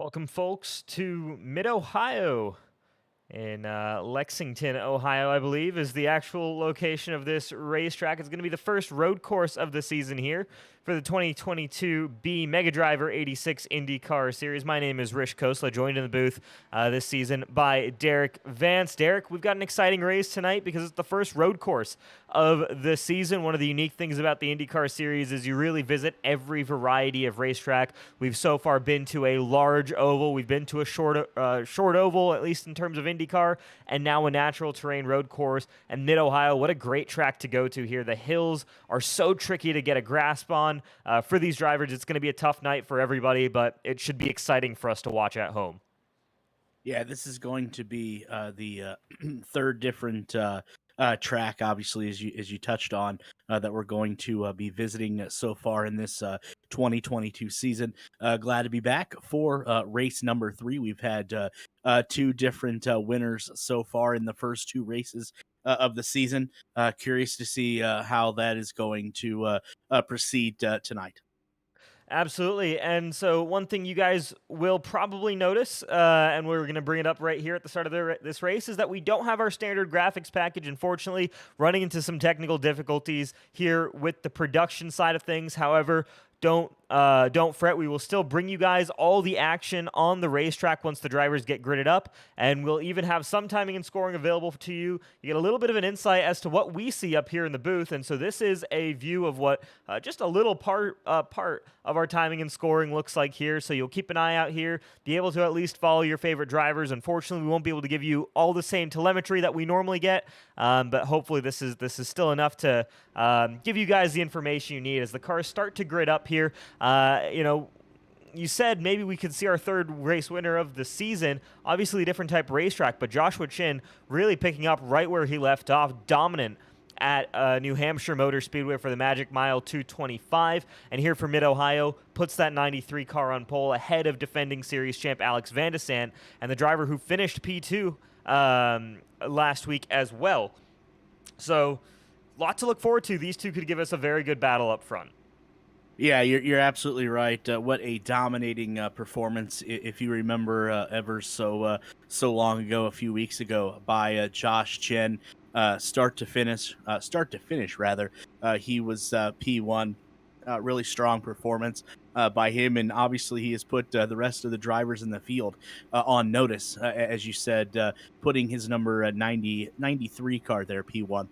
Welcome, folks, to Mid-Ohio in Lexington, Ohio, I believe, is the actual location of this racetrack. It's going to be the first road course of the season here for the 2022 B Mega Driver 86 INDYCAR Series. My name is Khosla, joined in the booth this season by Derik, Vance. Derik, we've got an exciting race tonight because it's the first road course of the season. One of the unique things about the INDYCAR Series is you really visit every variety of racetrack. We've so far been to a large oval. We've been to a short oval, at least in terms of IndyCar, and now a natural terrain road course. And Mid-Ohio, what a great track to go to here. The hills are so tricky to get a grasp on. For these drivers, it's going to be a tough night for everybody, but it should be exciting for us to watch at home. Yeah, this is going to be the third different track, obviously, as you touched on, that we're going to be visiting so far in this 2022 season. Glad to be back for race number 3. We've had two different winners so far in the first two races of the season. Curious to see how that is going to proceed tonight. Absolutely. And so one thing you guys will probably notice, and we're going to bring it up right here at the start of this race, is that we don't have our standard graphics package, unfortunately, running into some technical difficulties here with the production side of things. However, don't fret. We will still bring you guys all the action on the racetrack once the drivers get gridded up, and we'll even have some timing and scoring available to you. You get a little bit of an insight as to what we see up here in the booth, and so this is a view of what just a little part of our timing and scoring looks like here. So you'll keep an eye out here, be able to at least follow your favorite drivers. Unfortunately, we won't be able to give you all the same telemetry that we normally get, but hopefully this is still enough to give you guys the information you need as the cars start to grid up here. You said maybe we could see our third race winner of the season. Obviously a different type of racetrack, but Joshua Chin really picking up right where he left off, dominant at New Hampshire Motor Speedway for the Magic Mile 225. And here for Mid-Ohio, puts that 93 car on pole ahead of defending series champ Alex Van de Sant and the driver who finished P2 last week as well. So a lot to look forward to. These two could give us a very good battle up front. Yeah, you're absolutely right. What a dominating performance, if you remember, ever so long ago, a few weeks ago, by Josh Chen, start to finish rather. He was P1. Really strong performance by him, and obviously he has put the rest of the drivers in the field on notice, as you said, putting his number 93 car there, P1.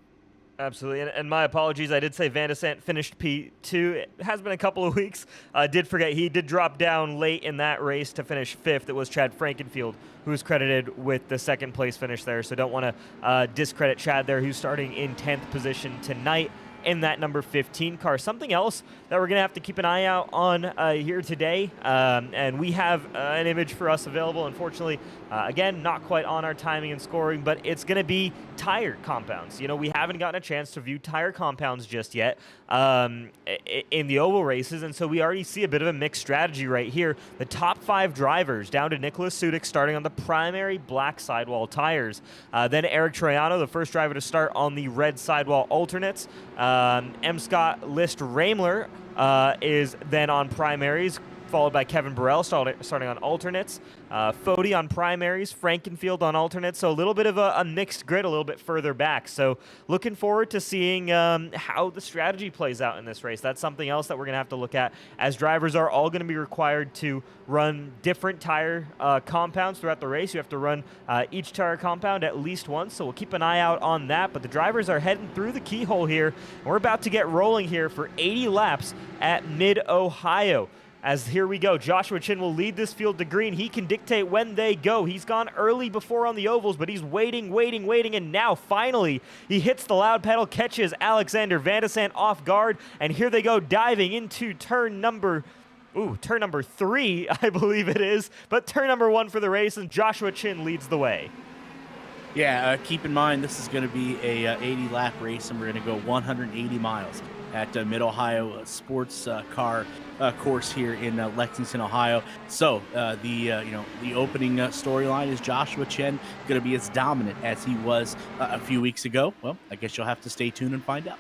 Absolutely, and my apologies. I did say Van de Sant finished P2. It has been a couple of weeks. I did forget he did drop down late in that race to finish 5th. It was Chad Frankenfield who was credited with the second place finish there, so don't want to discredit Chad there, who's starting in 10th position tonight in that number 15 car. Something else that we're going to have to keep an eye out on here today, and we have an image for us available. Unfortunately, again, not quite on our timing and scoring, but it's going to be tire compounds. You know, we haven't gotten a chance to view tire compounds just yet in the oval races, and so we already see a bit of a mixed strategy right here. The top 5 drivers down to Nicholas Sudik starting on the primary black sidewall tires. Then Eric Troiano, the first driver to start on the red sidewall alternates. M. Scott List Ramler is then on primaries, followed by Kevin Burrell starting on alternates. Fody on primaries, Frankenfield on alternates, so a little bit of a mixed grid a little bit further back. So looking forward to seeing how the strategy plays out in this race. That's something else that we're going to have to look at, as drivers are all going to be required to run different tire compounds throughout the race. You have to run each tire compound at least once, so we'll keep an eye out on that. But the drivers are heading through the keyhole here, and we're about to get rolling here for 80 laps at Mid-Ohio. As here we go, Joshua Chin will lead this field to green. He can dictate when they go. He's gone early before on the ovals, but he's waiting, and now finally he hits the loud pedal, catches Alexander Van de Sant off guard, and here they go diving into turn number 3, I believe it is, but turn number 1 for the race, and Joshua Chin leads the way. Yeah, keep in mind this is going to be a 80-lap race, and we're going to go 180 miles at Mid-Ohio Sports Car course here in Lexington, Ohio. So the opening storyline is Joshua Chen going to be as dominant as he was a few weeks ago. Well, I guess you'll have to stay tuned and find out.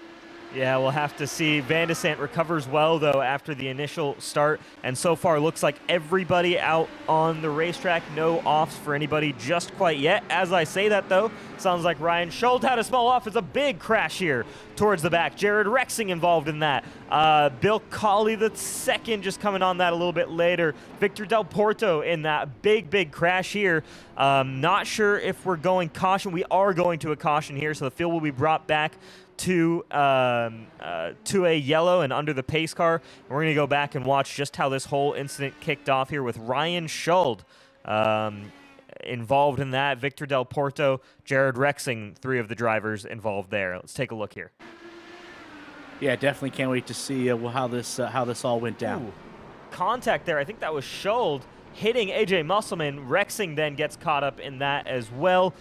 Yeah, we'll have to see. Van de Sant recovers well, though, after the initial start. And so far, looks like everybody out on the racetrack. No offs for anybody just quite yet. As I say that, though, sounds like Ryan Schultz had a small off. It's a big crash here towards the back. Jared Rexing involved in that. Bill Colley, the second, just coming on that a little bit later. Victor Del Porto in that big crash here. Not sure if we're going caution. We are going to a caution here, so the field will be brought back to a yellow and under the pace car. And we're going to go back and watch just how this whole incident kicked off here with Ryan Schuld involved in that. Victor Del Porto, Jared Rexing, three of the drivers involved there. Let's take a look here. Yeah, definitely can't wait to see how this all went down. Ooh, contact there. I think that was Schuld hitting AJ Musselman. Rexing then gets caught up in that as well.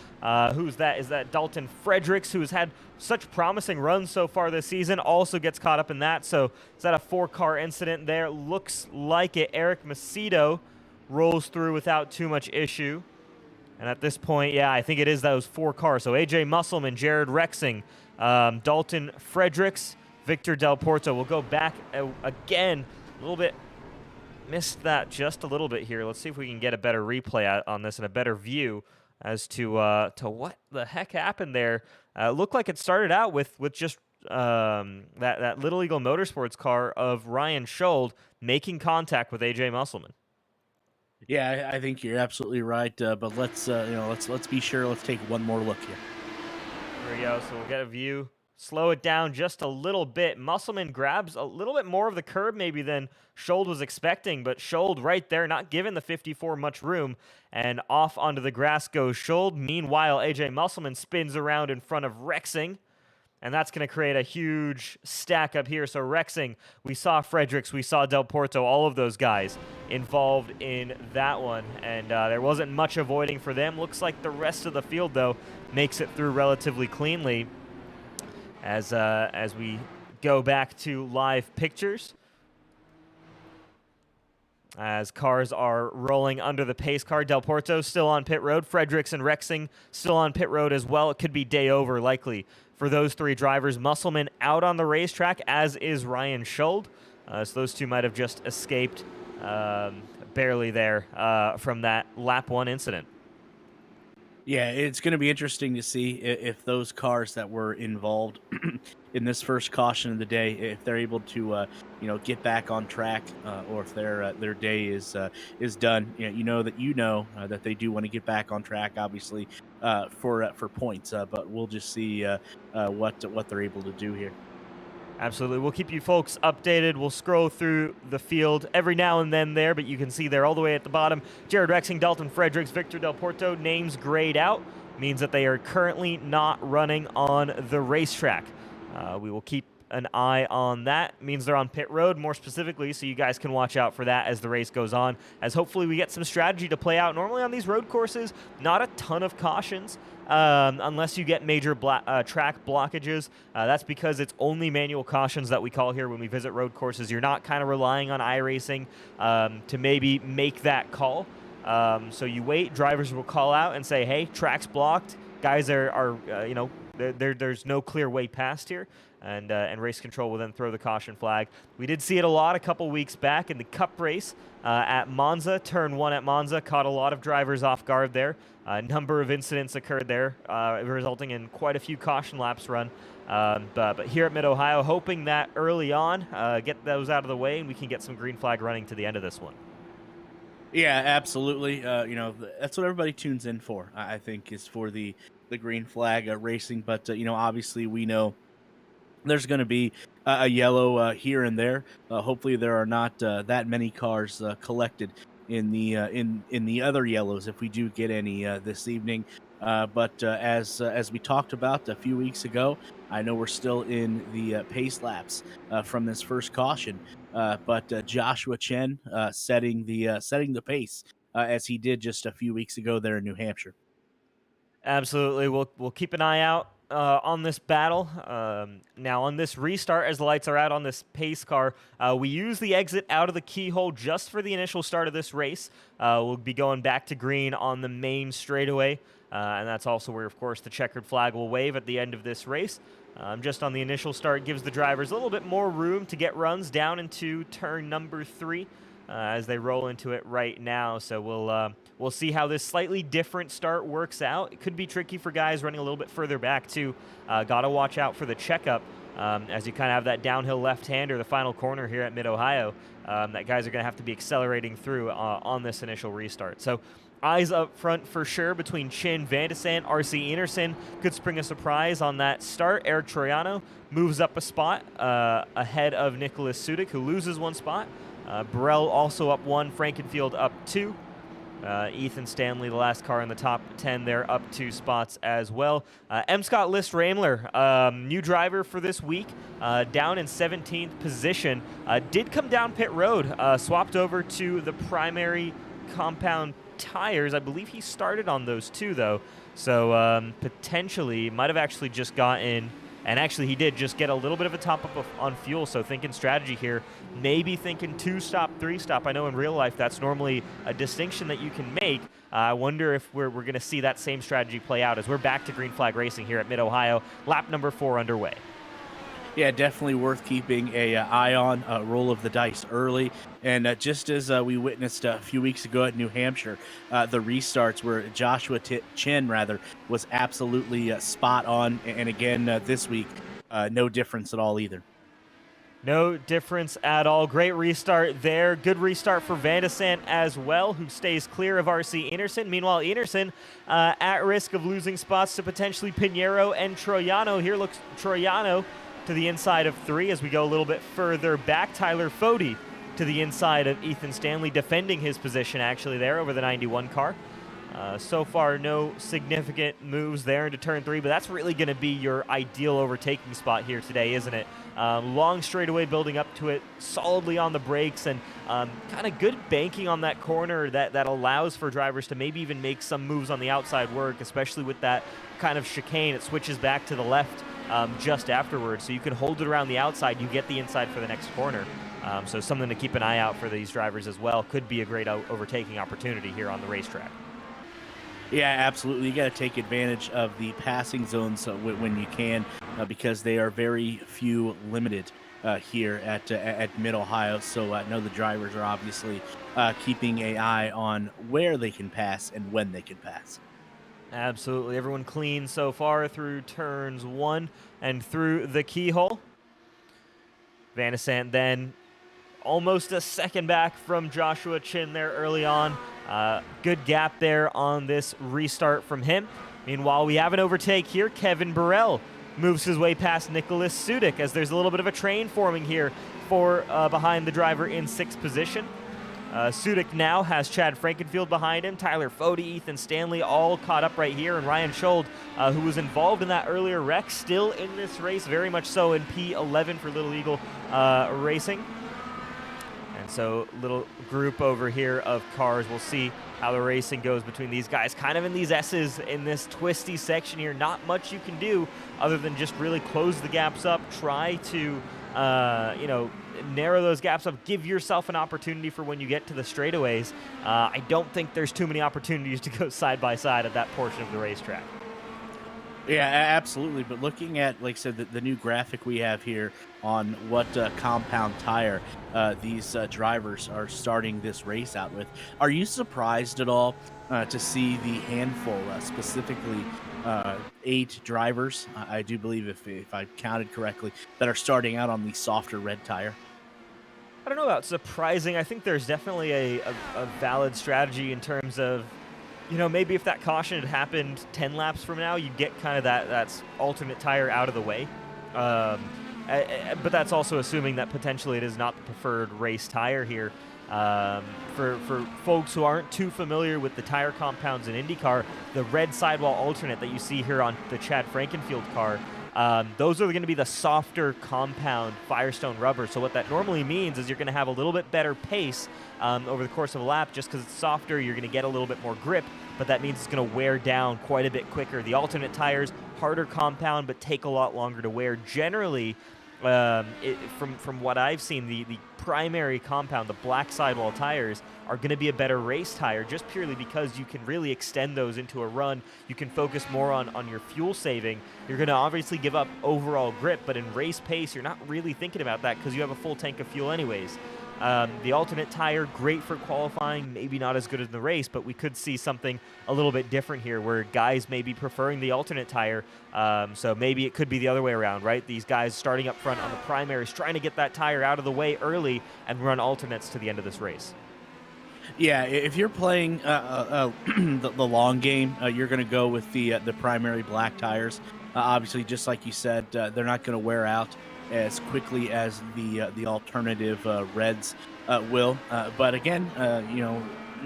Who's that? Is that Dalton Fredericks, who's had such promising runs so far this season, also gets caught up in that. So is that a 4-car incident there? Looks like it. Eric Macedo rolls through without too much issue. And at this point, yeah, I think it is those 4 cars. So AJ Musselman, Jared Rexing, Dalton Fredericks, Victor Del Porto. We'll go back again a little bit. Missed that just a little bit here. Let's see if we can get a better replay on this and a better view as to what the heck happened there. Looked like it started out with just that Little Eagle Motorsports car of Ryan Schuld making contact with AJ Musselman. Yeah, I think you're absolutely right. But let's be sure. Let's take one more look here. There we go. So we'll get a view. Slow it down just a little bit. Musselman grabs a little bit more of the curb maybe than Schuld was expecting, but Schuld right there, not giving the 54 much room, and off onto the grass goes Schuld. Meanwhile, AJ Musselman spins around in front of Rexing, and that's going to create a huge stack up here. So Rexing, we saw Fredericks, we saw Del Porto, all of those guys involved in that one, and there wasn't much avoiding for them. Looks like the rest of the field, though, makes it through relatively cleanly. As we go back to live pictures, as cars are rolling under the pace car. Del Porto still on pit road. Fredericks and Rexing still on pit road as well. It could be day over likely for those 3 drivers. Musselman out on the racetrack, as is Ryan Schuld. So those 2 might have just escaped barely there from that lap 1 incident. Yeah, it's going to be interesting to see if those cars that were involved in this first caution of the day, if they're able to, get back on track, or if their day is done. You know that they do want to get back on track, obviously, for points. But we'll just see what they're able to do here. Absolutely. We'll keep you folks updated. We'll scroll through the field every now and then there, but you can see there all the way at the bottom, Jared Rexing, Dalton Fredericks, Victor Del Porto, names grayed out. Means that they are currently not running on the racetrack. We will keep an eye on that. Means they're on pit road more specifically, so you guys can watch out for that as the race goes on, as hopefully we get some strategy to play out. Normally on these road courses, not a ton of cautions, unless you get major track blockages. That's because it's only manual cautions that we call here when we visit road courses. You're not kind of relying on iRacing to maybe make that call. So you wait, drivers will call out and say, hey, track's blocked. Guys there's no clear way past here. And race control will then throw the caution flag. We did see it a lot a couple weeks back in the Cup race at Monza. Turn 1 at Monza caught a lot of drivers off guard there. A number of incidents occurred there, resulting in quite a few caution laps run. But here at Mid-Ohio, hoping that early on, get those out of the way and we can get some green flag running to the end of this one. Yeah, absolutely. That's what everybody tunes in for, I think, is for the green flag racing. But, obviously we know there's going to be a yellow here and there. Hopefully there are not that many cars collected in the other yellows if we do get any this evening. But as we talked about a few weeks ago, I know we're still in the pace laps from this first caution. But Joshua Chen setting the pace as he did just a few weeks ago there in New Hampshire. Absolutely, we'll keep an eye out on this battle. Now on this restart, as the lights are out on this pace car, we use the exit out of the keyhole just for the initial start of this race. We'll be going back to green on the main straightaway, and that's also where, of course, the checkered flag will wave at the end of this race. Just on the initial start, gives the drivers a little bit more room to get runs down into turn number 3 as they roll into it right now. So we'll see how this slightly different start works out. It could be tricky for guys running a little bit further back too. Got to watch out for the checkup as you kind of have that downhill left-hander, the final corner here at Mid-Ohio, that guys are going to have to be accelerating through on this initial restart. So eyes up front for sure between Chin, Van de Sant, RC Enerson. Could spring a surprise on that start. Eric Troiano moves up a spot ahead of Nicholas Sudik, who loses 1 spot. Burrell also up 1, Frankenfield up 2. Ethan Stanley, the last car in the top 10 there, up 2 spots as well. M. Scott List Ramler, new driver for this week, down in 17th position. Did come down pit road, swapped over to the primary compound tires. I believe he started on those too, though. So potentially might have actually just gotten, and actually he did just get a little bit of a top up on fuel. So thinking strategy here, maybe thinking 2-stop, 3-stop. I know in real life that's normally a distinction that you can make. I wonder if we're going to see that same strategy play out as we're back to green flag racing here at Mid-Ohio. Lap number 4 underway. Yeah, definitely worth keeping a eye on. Roll of the dice early, and just as we witnessed a few weeks ago at New Hampshire, the restarts where Joshua Chin was absolutely spot on, and again this week, no difference at all either. No difference at all. Great restart there. Good restart for Van de Sant as well, who stays clear of RC Enerson. Meanwhile, Enerson at risk of losing spots to potentially Pinheiro and Troiano. Here looks Troiano to the inside of 3 as we go a little bit further back. Tyler Fody to the inside of Ethan Stanley, defending his position actually there over the 91 car. So far, no significant moves there into turn 3, but that's really going to be your ideal overtaking spot here today, isn't it? Long straightaway building up to it, solidly on the brakes, and kind of good banking on that corner that allows for drivers to maybe even make some moves on the outside work, especially with that kind of chicane. It switches back to the left just afterwards, so you can hold it around the outside. You get the inside for the next corner. So something to keep an eye out for these drivers as well. Could be a great overtaking opportunity here on the racetrack. Yeah, absolutely. You got to take advantage of the passing zones when you can, because they are very few limited here at Mid-Ohio. So I know the drivers are obviously keeping an eye on where they can pass and when they can pass. Absolutely. Everyone clean so far through turns 1 and through the keyhole. Van de Sant then almost a second back from Joshua Chin there early on. Good gap there on this restart from him. Meanwhile, we have an overtake here. Kevin Burrell moves his way past Nicholas Sudik as there's a little bit of a train forming here for behind the driver in 6th position. Sudik now has Chad Frankenfield behind him, Tyler Fody, Ethan Stanley, all caught up right here, and Ryan Schold, who was involved in that earlier wreck, still in this race, very much so in P11 for Little Eagle Racing. And so little group over here of cars. We'll see how the racing goes between these guys. Kind of in these S's in this twisty section here. Not much you can do other than just really close the gaps up. Try to, narrow those gaps up. Give yourself an opportunity for when you get to the straightaways. I don't think there's too many opportunities to go side by side at that portion of the racetrack. Yeah, absolutely. But looking at, like I said, the new graphic we have here on what compound tire these drivers are starting this race out with, are you surprised at all to see the handful, specifically 8 drivers, I do believe, if I counted correctly, that are starting out on the softer red tire? I don't know about surprising. I think there's definitely a valid strategy in terms of, maybe if that caution had happened 10 laps from now, you'd get kind of that alternate tire out of the way. But that's also assuming that potentially it is not the preferred race tire here. For folks who aren't too familiar with the tire compounds in IndyCar, the red sidewall alternate that you see here on the Chad Frankenfield car, those are going to be the softer compound Firestone rubber. So what that normally means is you're going to have a little bit better pace over the course of a lap. Just because it's softer, you're going to get a little bit more grip, but that means it's going to wear down quite a bit quicker. The alternate tires, harder compound, but take a lot longer to wear. Generally, From what I've seen, the primary compound, the black sidewall tires, are going to be a better race tire just purely because you can really extend those into a run. You can focus more on your fuel saving. You're going to obviously give up overall grip, but in race pace, you're not really thinking about that because you have a full tank of fuel anyways. The alternate tire, great for qualifying, maybe not as good in the race, but we could see something a little bit different here where guys may be preferring the alternate tire. So maybe it could be the other way around, right? These guys starting up front on the primaries, trying to get that tire out of the way early and run alternates to the end of this race. Yeah, if you're playing the long game, you're going to go with the primary black tires. Obviously, just like you said, they're not going to wear out as quickly as the alternative reds will. But again,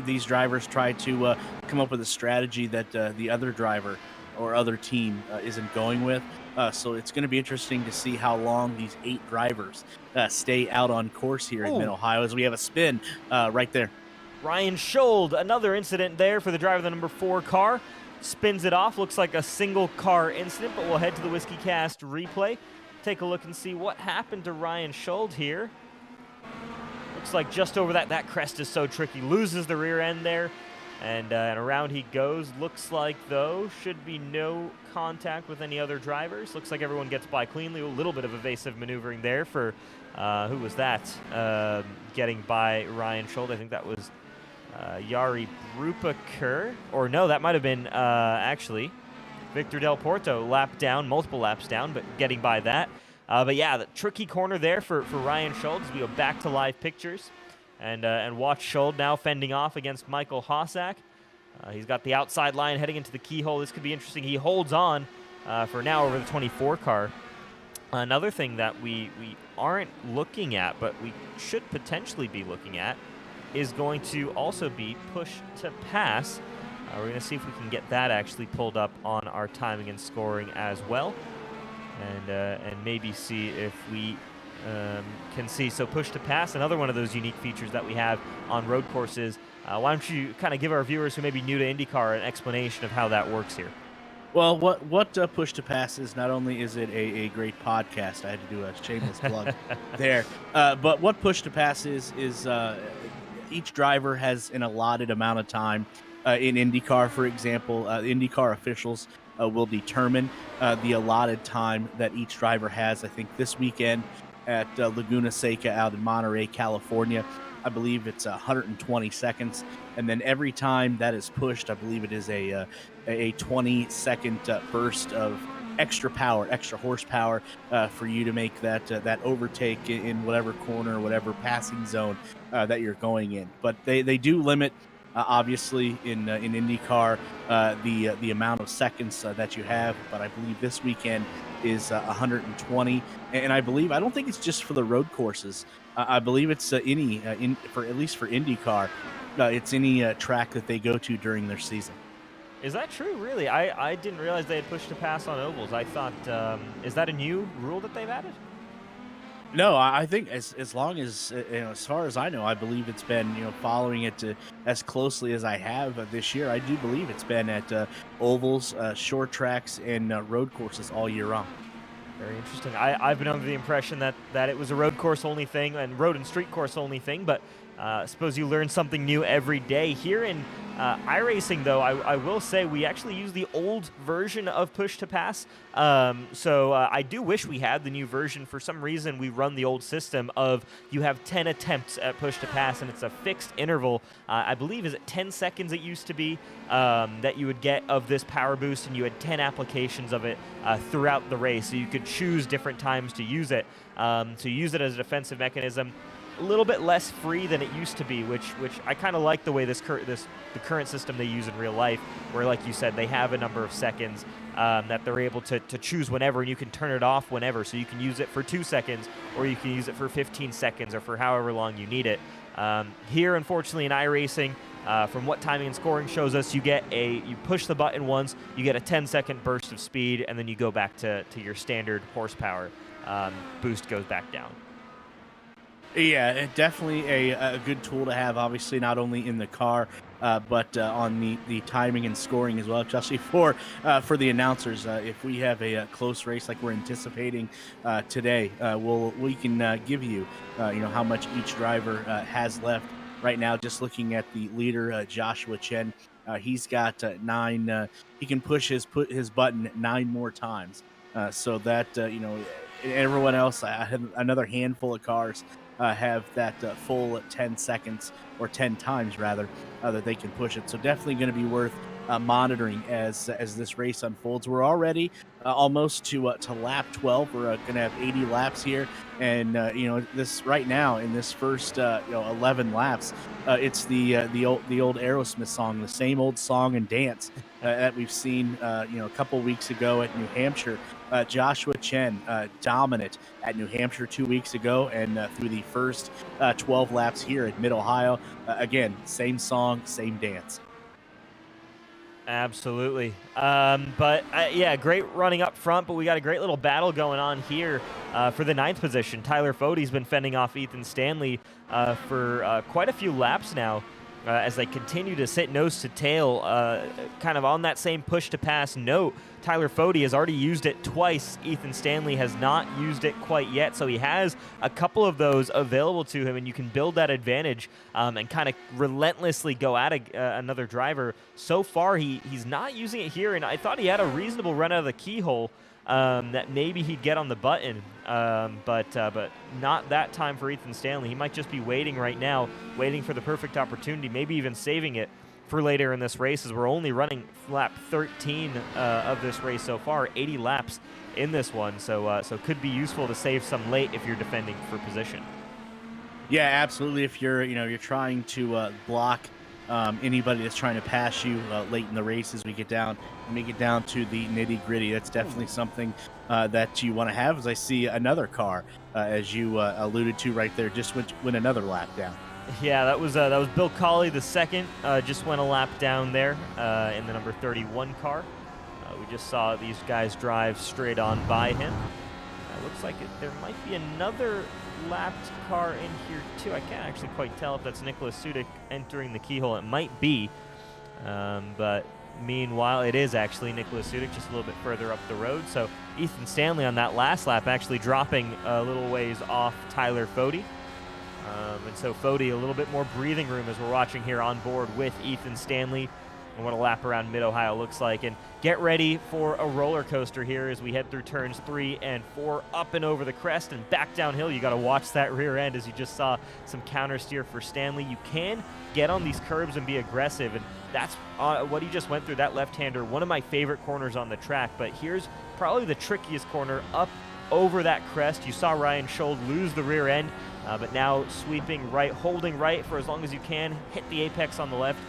these drivers try to come up with a strategy that the other driver or other team isn't going with. So it's going to be interesting to see how long these 8 drivers stay out on course here in Mid-Ohio as we have a spin right there. Ryan Schold, another incident there for the driver of the number 4 car. Spins it off. Looks like a single car incident, but we'll head to the Whiskey Cast replay. Take a look and see what happened to Ryan Schold here. Looks like just over that crest is so tricky. Loses the rear end there, and around he goes. Looks like, though, should be no contact with any other drivers. Looks like everyone gets by cleanly. A little bit of evasive maneuvering there for, who was that? Getting by Ryan Schold. I think that was Jari Brupaker. Or no, that might have been, actually, Victor Del Porto, multiple laps down, but getting by that. But yeah, the tricky corner there for Ryan Schold as we go back to live pictures and watch Schold now fending off against Michael Hossack. He's got the outside line heading into the keyhole. This could be interesting. He holds on for now over the 24 car. Another thing that we aren't looking at, but we should potentially be looking at, is going to also be push to pass. We're going to see if we can get that actually pulled up on our timing and scoring as well, and maybe see if we can see. So push to pass, another one of those unique features that we have on road courses. Why don't you kind of give our viewers who may be new to IndyCar an explanation of how that works here? Well, what push to pass is, not only is it a great podcast, I had to do a shameless plug there, but what push to pass is each driver has an allotted amount of time. In IndyCar, for example, IndyCar officials will determine the allotted time that each driver has. I think this weekend at Laguna Seca out in Monterey, California, I believe it's 120 seconds. And then every time that is pushed, I believe it is a 20-second burst of extra power, extra horsepower for you to make that overtake in whatever corner, whatever passing zone that you're going in. But they do limit, obviously, in IndyCar, the amount of seconds that you have. But I believe this weekend is 120, and I don't think it's just for the road courses. I believe it's at least for IndyCar, it's any track that they go to during their season. Is that true? Really? I didn't realize they had pushed to pass on ovals. I thought, is that a new rule that they've added? No, I think as long as, as far as I know, I believe it's been, following it as closely as I have this year. I do believe it's been at ovals, short tracks, and road courses all year round. Very interesting. I've been under the impression that it was a road course only thing and road and street course only thing, but I suppose you learn something new every day. Here in iRacing, though, I will say we actually use the old version of push to pass. So I do wish we had the new version. For some reason, we run the old system of you have 10 attempts at push to pass, and it's a fixed interval. I believe, is it 10 seconds it used to be that you would get of this power boost, and you had 10 applications of it throughout the race. So you could choose different times to use it. So use it as a defensive mechanism. A little bit less free than it used to be, which I kind of like the way the current system they use in real life, where, like you said, they have a number of seconds that they're able to choose whenever, and you can turn it off whenever. So you can use it for 2 seconds, or you can use it for 15 seconds, or for however long you need it. Here, unfortunately, in iRacing, from what timing and scoring shows us, you push the button once, you get a 10-second burst of speed, and then you go back to your standard horsepower. Boost goes back down. Yeah, definitely a good tool to have. Obviously, not only in the car, but on the timing and scoring as well. Especially for the announcers, if we have a, close race like we're anticipating today, we can give you how much each driver has left right now. Just looking at the leader, Joshua Chen, he's got nine. He can push his button 9 more times. So that everyone else, another handful of cars have that full 10 seconds or 10 times rather that they can push it. So definitely going to be worth monitoring as this race unfolds. We're already almost to lap 12. We're going to have 80 laps here, and this right now in this first 11 laps, it's the old Aerosmith song, the same old song and dance that we've seen a couple weeks ago at New Hampshire. Joshua Chen dominant at New Hampshire 2 weeks ago, and through the first 12 laps here at Mid Ohio, again, same song, same dance. Absolutely. But yeah, great running up front, but we got a great little battle going on here for the 9th position. Tyler Fode's been fending off Ethan Stanley for quite a few laps now. As they continue to sit nose to tail, kind of on that same push to pass note. Tyler Fode has already used it twice. Ethan Stanley has not used it quite yet, so he has a couple of those available to him, and you can build that advantage and kind of relentlessly go at another driver. So far, he's not using it here, and I thought he had a reasonable run out of the keyhole. That maybe he'd get on the button, but not that time for Ethan Stanley. He might just be waiting right now, waiting for the perfect opportunity, maybe even saving it for later in this race, as we're only running lap 13 of this race so far, 80 laps in this one, so could be useful to save some late if you're defending for position. Yeah, absolutely. If you're trying to block anybody that's trying to pass you late in the race as we get down to the nitty gritty, that's definitely something that you want to have. As I see another car, as you alluded to right there, just went another lap down. Yeah, that was Bill Colley the second. Just went a lap down there in the number 31 car. We just saw these guys drive straight on by him. Looks like there might be another lapped car in here too. I can't actually quite tell if that's Nicholas Sudik entering the keyhole. It might be, but meanwhile, it is actually Nicholas Sudik just a little bit further up the road. So Ethan Stanley on that last lap actually dropping a little ways off Tyler Fode. And so Fode a little bit more breathing room as we're watching here on board with Ethan Stanley, and what a lap around Mid-Ohio looks like. And get ready for a roller coaster here as we head through turns 3 and 4, up and over the crest and back downhill. You got to watch that rear end, as you just saw some counter steer for Stanley. You can get on these curbs and be aggressive, and that's what he just went through, that left-hander, one of my favorite corners on the track. But here's probably the trickiest corner, up over that crest. You saw Ryan Schold lose the rear end, but now sweeping right, holding right for as long as you can, hit the apex on the left.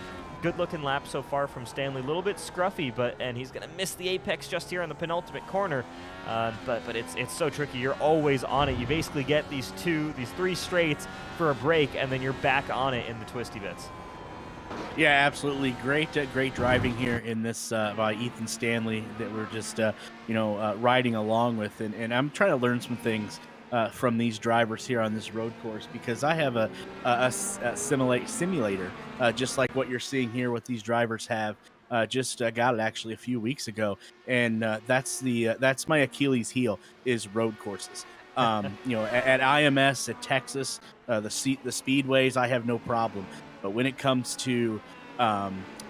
Good looking lap so far from Stanley. A little bit scruffy, and he's going to miss the apex just here on the penultimate corner. But it's so tricky. You're always on it. You basically get these 3 straights for a break, and then you're back on it in the twisty bits. Yeah, absolutely. Great driving here in this by Ethan Stanley that we're just riding along with, and I'm trying to learn some things from these drivers here on this road course, because I have a simulator just like what you're seeing here, what these drivers have. Just got it actually a few weeks ago, and that's my Achilles heel, is road courses. At IMS, at Texas, the speedways, I have no problem. But when it comes to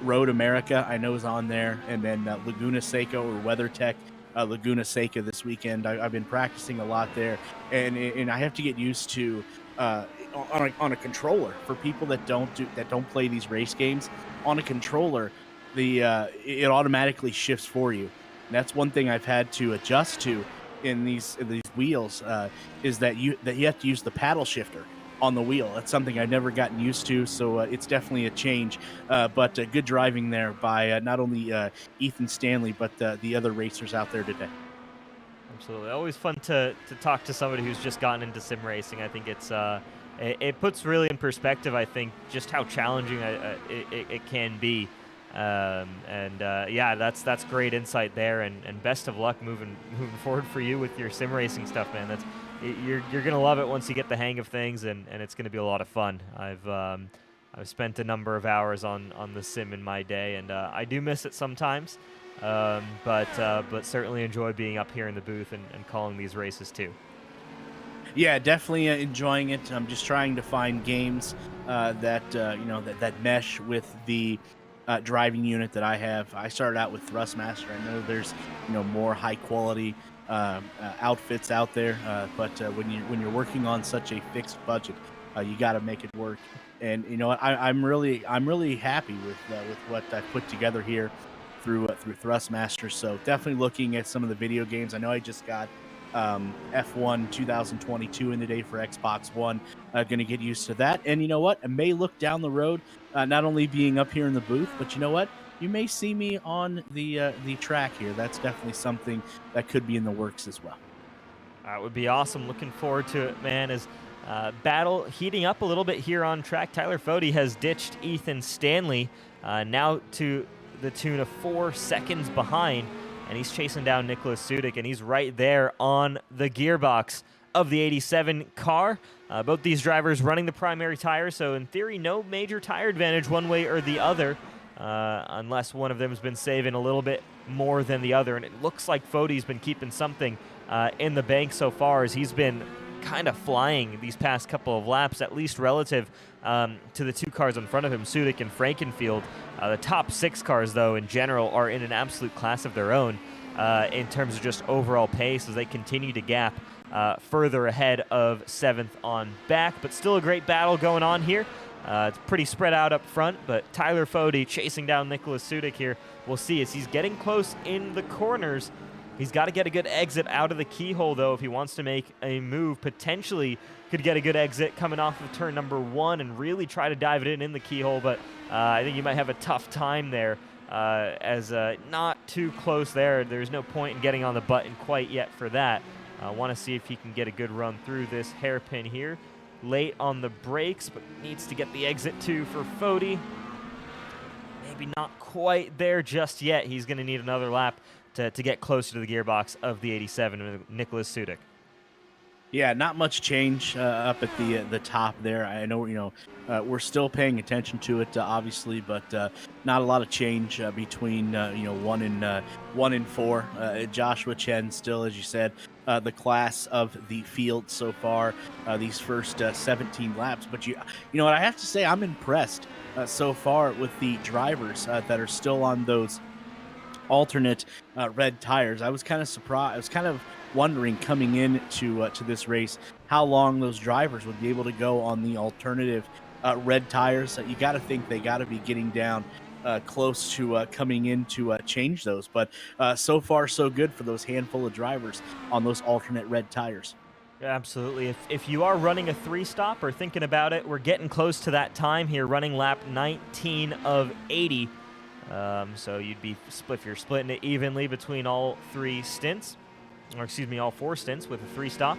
Road America, I know is on there, and then Laguna Seca or WeatherTech Laguna Seca this weekend. I've been practicing a lot there, and I have to get used to on a controller. For people that don't play these race games on a controller, it automatically shifts for you. And that's one thing I've had to adjust to in these wheels, is that you have to use the paddle shifter on the wheel. That's something I've never gotten used to, so it's definitely a change. But good driving there by not only Ethan Stanley, but the other racers out there today. Absolutely. Always fun to talk to somebody who's just gotten into sim racing. I think it puts really in perspective, I think, just how challenging it can be. Yeah, that's great insight there, and best of luck moving forward for you with your sim racing stuff, man. That's you're gonna love it once you get the hang of things, and it's gonna be a lot of fun. I've spent a number of hours on the sim in my day, and I do miss it sometimes. But certainly enjoy being up here in the booth and calling these races too. Yeah, definitely enjoying it. I'm just trying to find games that mesh with the driving unit that I have. I started out with Thrustmaster. I know there's more high quality outfits out there, but when you're working on such a fixed budget, you got to make it work. And you know what? I'm really happy with what I put together here through Thrustmaster. So definitely looking at some of the video games. I know I just got F1 2022 in the day for Xbox One. Going to get used to that. And you know what? I may look down the road, not only being up here in the booth, but you know what? You may see me on the track here. That's definitely something that could be in the works as well. That would be awesome. Looking forward to it, man. As battle heating up a little bit here on track, Tyler Fode has ditched Ethan Stanley, now to the tune of 4 seconds behind, and he's chasing down Nicholas Sudik, and he's right there on the gearbox of the 87 car. Both these drivers running the primary tires, so in theory, no major tire advantage one way or the other, unless one of them has been saving a little bit more than the other. And it looks like Fode's been keeping something in the bank so far, as he's been kind of flying these past couple of laps, at least relative to the 2 cars in front of him, Sudik and Frankenfield. The top 6 cars, though, in general, are in an absolute class of their own in terms of just overall pace, as they continue to gap further ahead of 7th on back. But still a great battle going on here. It's pretty spread out up front, but Tyler Fode chasing down Nicholas Sudik here. We'll see as he's getting close in the corners. He's got to get a good exit out of the keyhole, though, if he wants to make a move. Potentially could get a good exit coming off of turn number 1 and really try to dive it in the keyhole, but I think he might have a tough time there, as not too close there. There's no point in getting on the button quite yet for that. I want to see if he can get a good run through this hairpin here. Late on the brakes, but needs to get the exit too for Fode. Maybe not quite there just yet. He's going to need another lap to get closer to the gearbox of the 87 with Nicholas Sudik. Yeah, not much change up at the top there. I know we're still paying attention to it, obviously, but not a lot of change between 1 and 4. Joshua Chen still, as you said, the class of the field so far these first 17 laps. But you know what, I have to say I'm impressed so far with the drivers that are still on those alternate red tires. I was kind of surprised. I was kind of wondering coming in to this race how long those drivers would be able to go on the alternative red tires. You got to think they got to be getting down close to coming in to change those. But so far, so good for those handful of drivers on those alternate red tires. Yeah, absolutely. If you are running a 3-stop or thinking about it, we're getting close to that time here, running lap 19 of 80. So you'd be if you're splitting it evenly between all 3 stints, or excuse me, all 4 stints with a 3-stop,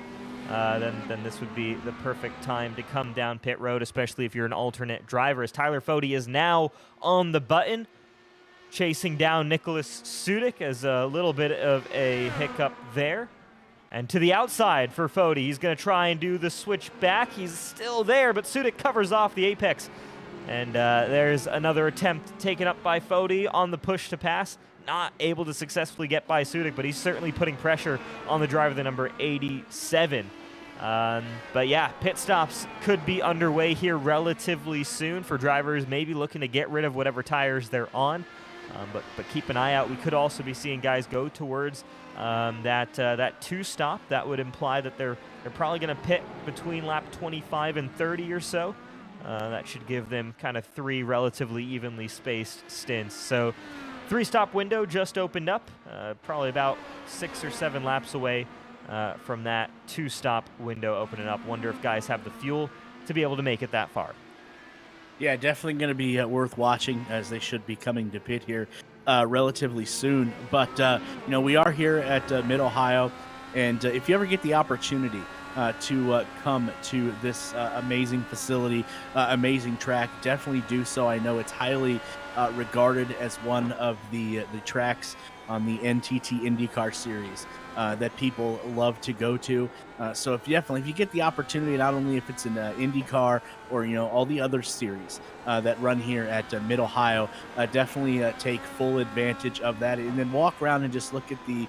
then this would be the perfect time to come down pit road, especially if you're an alternate driver, as Tyler Fode is now on the button, chasing down Nicholas Sudik, as a little bit of a hiccup there. And to the outside for Fode, he's going to try and do the switch back. He's still there, but Sudik covers off the apex. And there's another attempt taken up by Fode on the push to pass. Not able to successfully get by Sudik, but he's certainly putting pressure on the driver, the number 87. But yeah, pit stops could be underway here relatively soon for drivers maybe looking to get rid of whatever tires they're on. But keep an eye out. We could also be seeing guys go towards that 2-stop. That would imply that they're probably going to pit between lap 25 and 30 or so. That should give them kind of 3 relatively evenly spaced stints. So 3-stop window just opened up, probably about 6 or 7 laps away from that 2-stop window opening up. Wonder if guys have the fuel to be able to make it that far. Yeah, definitely going to be worth watching, as they should be coming to pit here relatively soon. But, we are here at Mid-Ohio, and if you ever get the opportunity to come to this amazing facility, amazing track, definitely do so. I know it's highly regarded as one of the tracks on the NTT INDYCAR Series that people love to go to. So if you get the opportunity, not only if it's in INDYCAR or all the other series that run here at Mid Ohio, definitely take full advantage of that, and then walk around and just look at the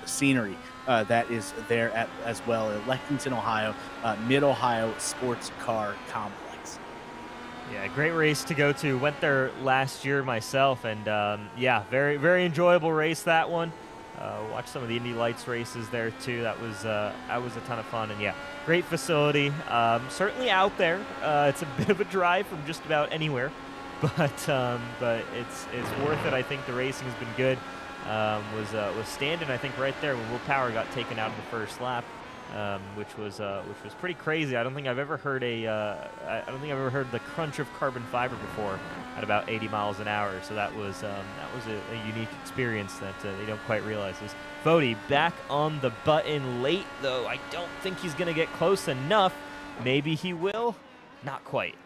scenery that is there as well at Lexington, Ohio, Mid Ohio Sports Car Complex. Yeah, great race to go to. Went there last year myself, and yeah, very, very enjoyable race, that one. Watched some of the Indy Lights races there too. That was a ton of fun, and yeah, great facility. Certainly out there. It's a bit of a drive from just about anywhere, but it's worth it. I think the racing has been good. Was standing, I think, right there when Will Power got taken out of the first lap. Which was pretty crazy. I don't think I've ever heard the crunch of carbon fiber before at about 80 miles an hour. So that was a unique experience that they don't quite realize. Is Fody back on the button late though? I don't think he's gonna get close enough. Maybe he will. Not quite.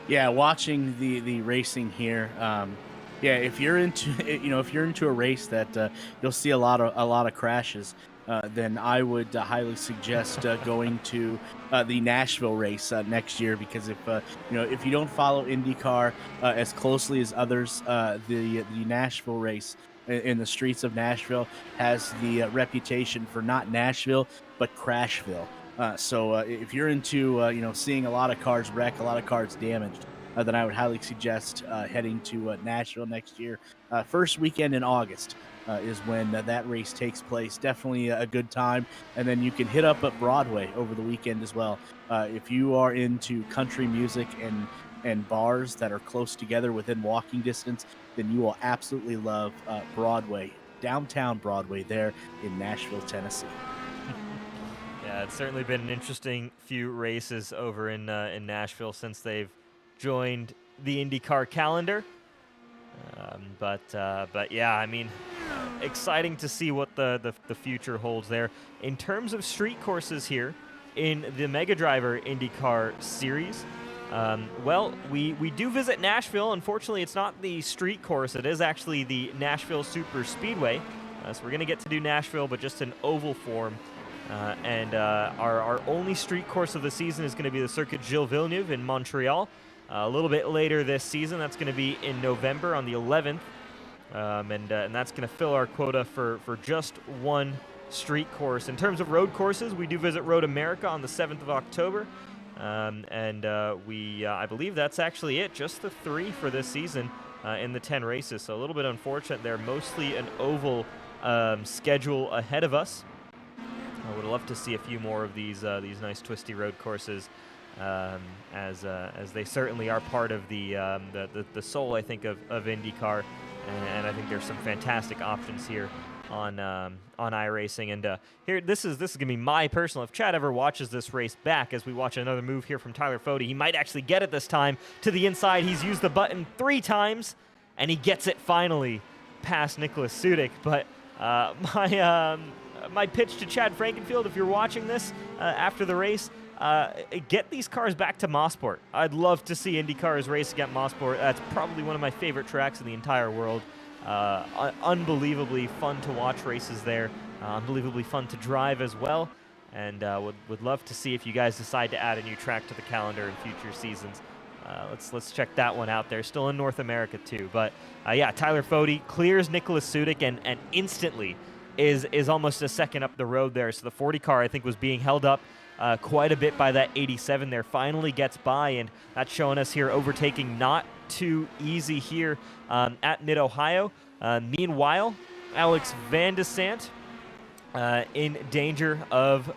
Yeah, watching the racing here. Yeah, if you're into a race that you'll see a lot of crashes. Then I would highly suggest going to the Nashville race next year, because if you don't follow IndyCar as closely as others, the Nashville race in the streets of Nashville has the reputation for not Nashville but Crashville. So if you're into seeing a lot of cars wreck, a lot of cars damaged, then I would highly suggest heading to Nashville next year. First weekend in August is when that race takes place. Definitely a good time. And then you can hit up at Broadway over the weekend as well. If you are into country music and bars that are close together within walking distance, then you will absolutely love Broadway, downtown Broadway there in Nashville, Tennessee. Yeah, it's certainly been an interesting few races over in Nashville since they've joined the IndyCar calendar. But yeah, I mean, exciting to see what the future holds there. In terms of street courses here in the Mega Driver IndyCar Series, well, we do visit Nashville. Unfortunately, it's not the street course. It is actually the Nashville Super Speedway. So we're going to get to do Nashville, but just in oval form. And our only street course of the season is going to be the Circuit Gilles Villeneuve in Montreal. A little bit later this season, that's going to be in November on the 11th. And that's going to fill our quota for just one street course. In terms of road courses, we do visit Road America on the 7th of October. I believe that's actually it, just the 3 for this season in the 10 races. So a little bit unfortunate there, mostly an oval schedule ahead of us. I would love to see a few more of these nice twisty road courses, as they certainly are part of the soul, I think, of IndyCar, and I think there's some fantastic options here on iRacing. And here, this is gonna be my personal. If Chad ever watches this race back, as we watch another move here from Tyler Fody, he might actually get it this time to the inside. He's used the button 3 times, and he gets it finally past Nicholas Sudik. But my pitch to Chad Frankenfield, if you're watching this after the race, get these cars back to Mosport. I'd love to see IndyCars racing at Mosport. That's probably one of my favorite tracks in the entire world. Unbelievably fun to watch races there. Unbelievably fun to drive as well. And would love to see if you guys decide to add a new track to the calendar in future seasons. Let's check that one out there. Still in North America too. But yeah, Tyler Fody clears Nicholas Sudik and instantly is almost a second up the road there. So the 40 car, I think, was being held up quite a bit by that 87 there. Finally gets by, and that's showing us here overtaking not too easy here at Mid-Ohio. Meanwhile, Alex Van de Sant in danger of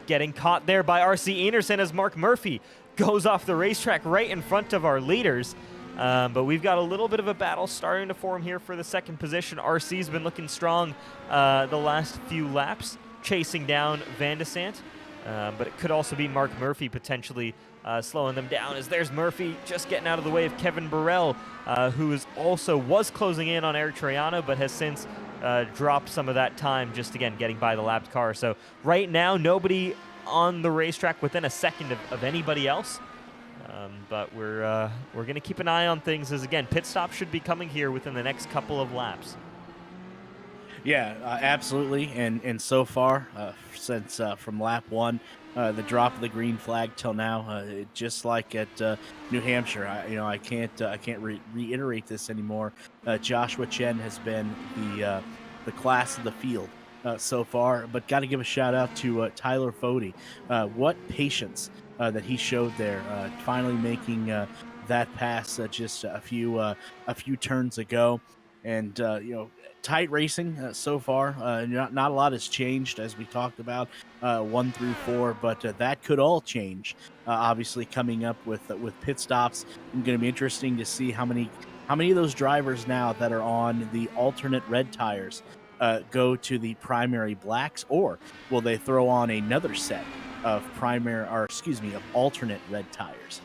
getting caught there by RC Enerson as Mark Murphy goes off the racetrack right in front of our leaders. But we've got a little bit of a battle starting to form here for the second position. RC's been looking strong the last few laps, chasing down Van de Sant. But it could also be Mark Murphy potentially slowing them down, as there's Murphy just getting out of the way of Kevin Burrell, who was closing in on Eric Troiano, but has since dropped some of that time, just again getting by the lapped car. So right now, nobody on the racetrack within a second of anybody else. But we're going to keep an eye on things as, again, pit stops should be coming here within the next couple of laps. Yeah, absolutely. And so far, since from lap one, the drop of the green flag till now, just like at New Hampshire, I can't reiterate this anymore. Joshua Chen has been the class of the field so far, but got to give a shout out to Tyler Fode. What patience that he showed there, finally making that pass just a few turns ago, and tight racing so far. Not a lot has changed, as we talked about 1 through 4, but that could all change. Obviously, coming up with pit stops, it's going to be interesting to see how many of those drivers now that are on the alternate red tires go to the primary blacks, or will they throw on another set of alternate red tires?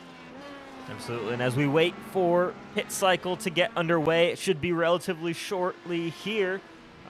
Absolutely. And as we wait for pit cycle to get underway, it should be relatively shortly here.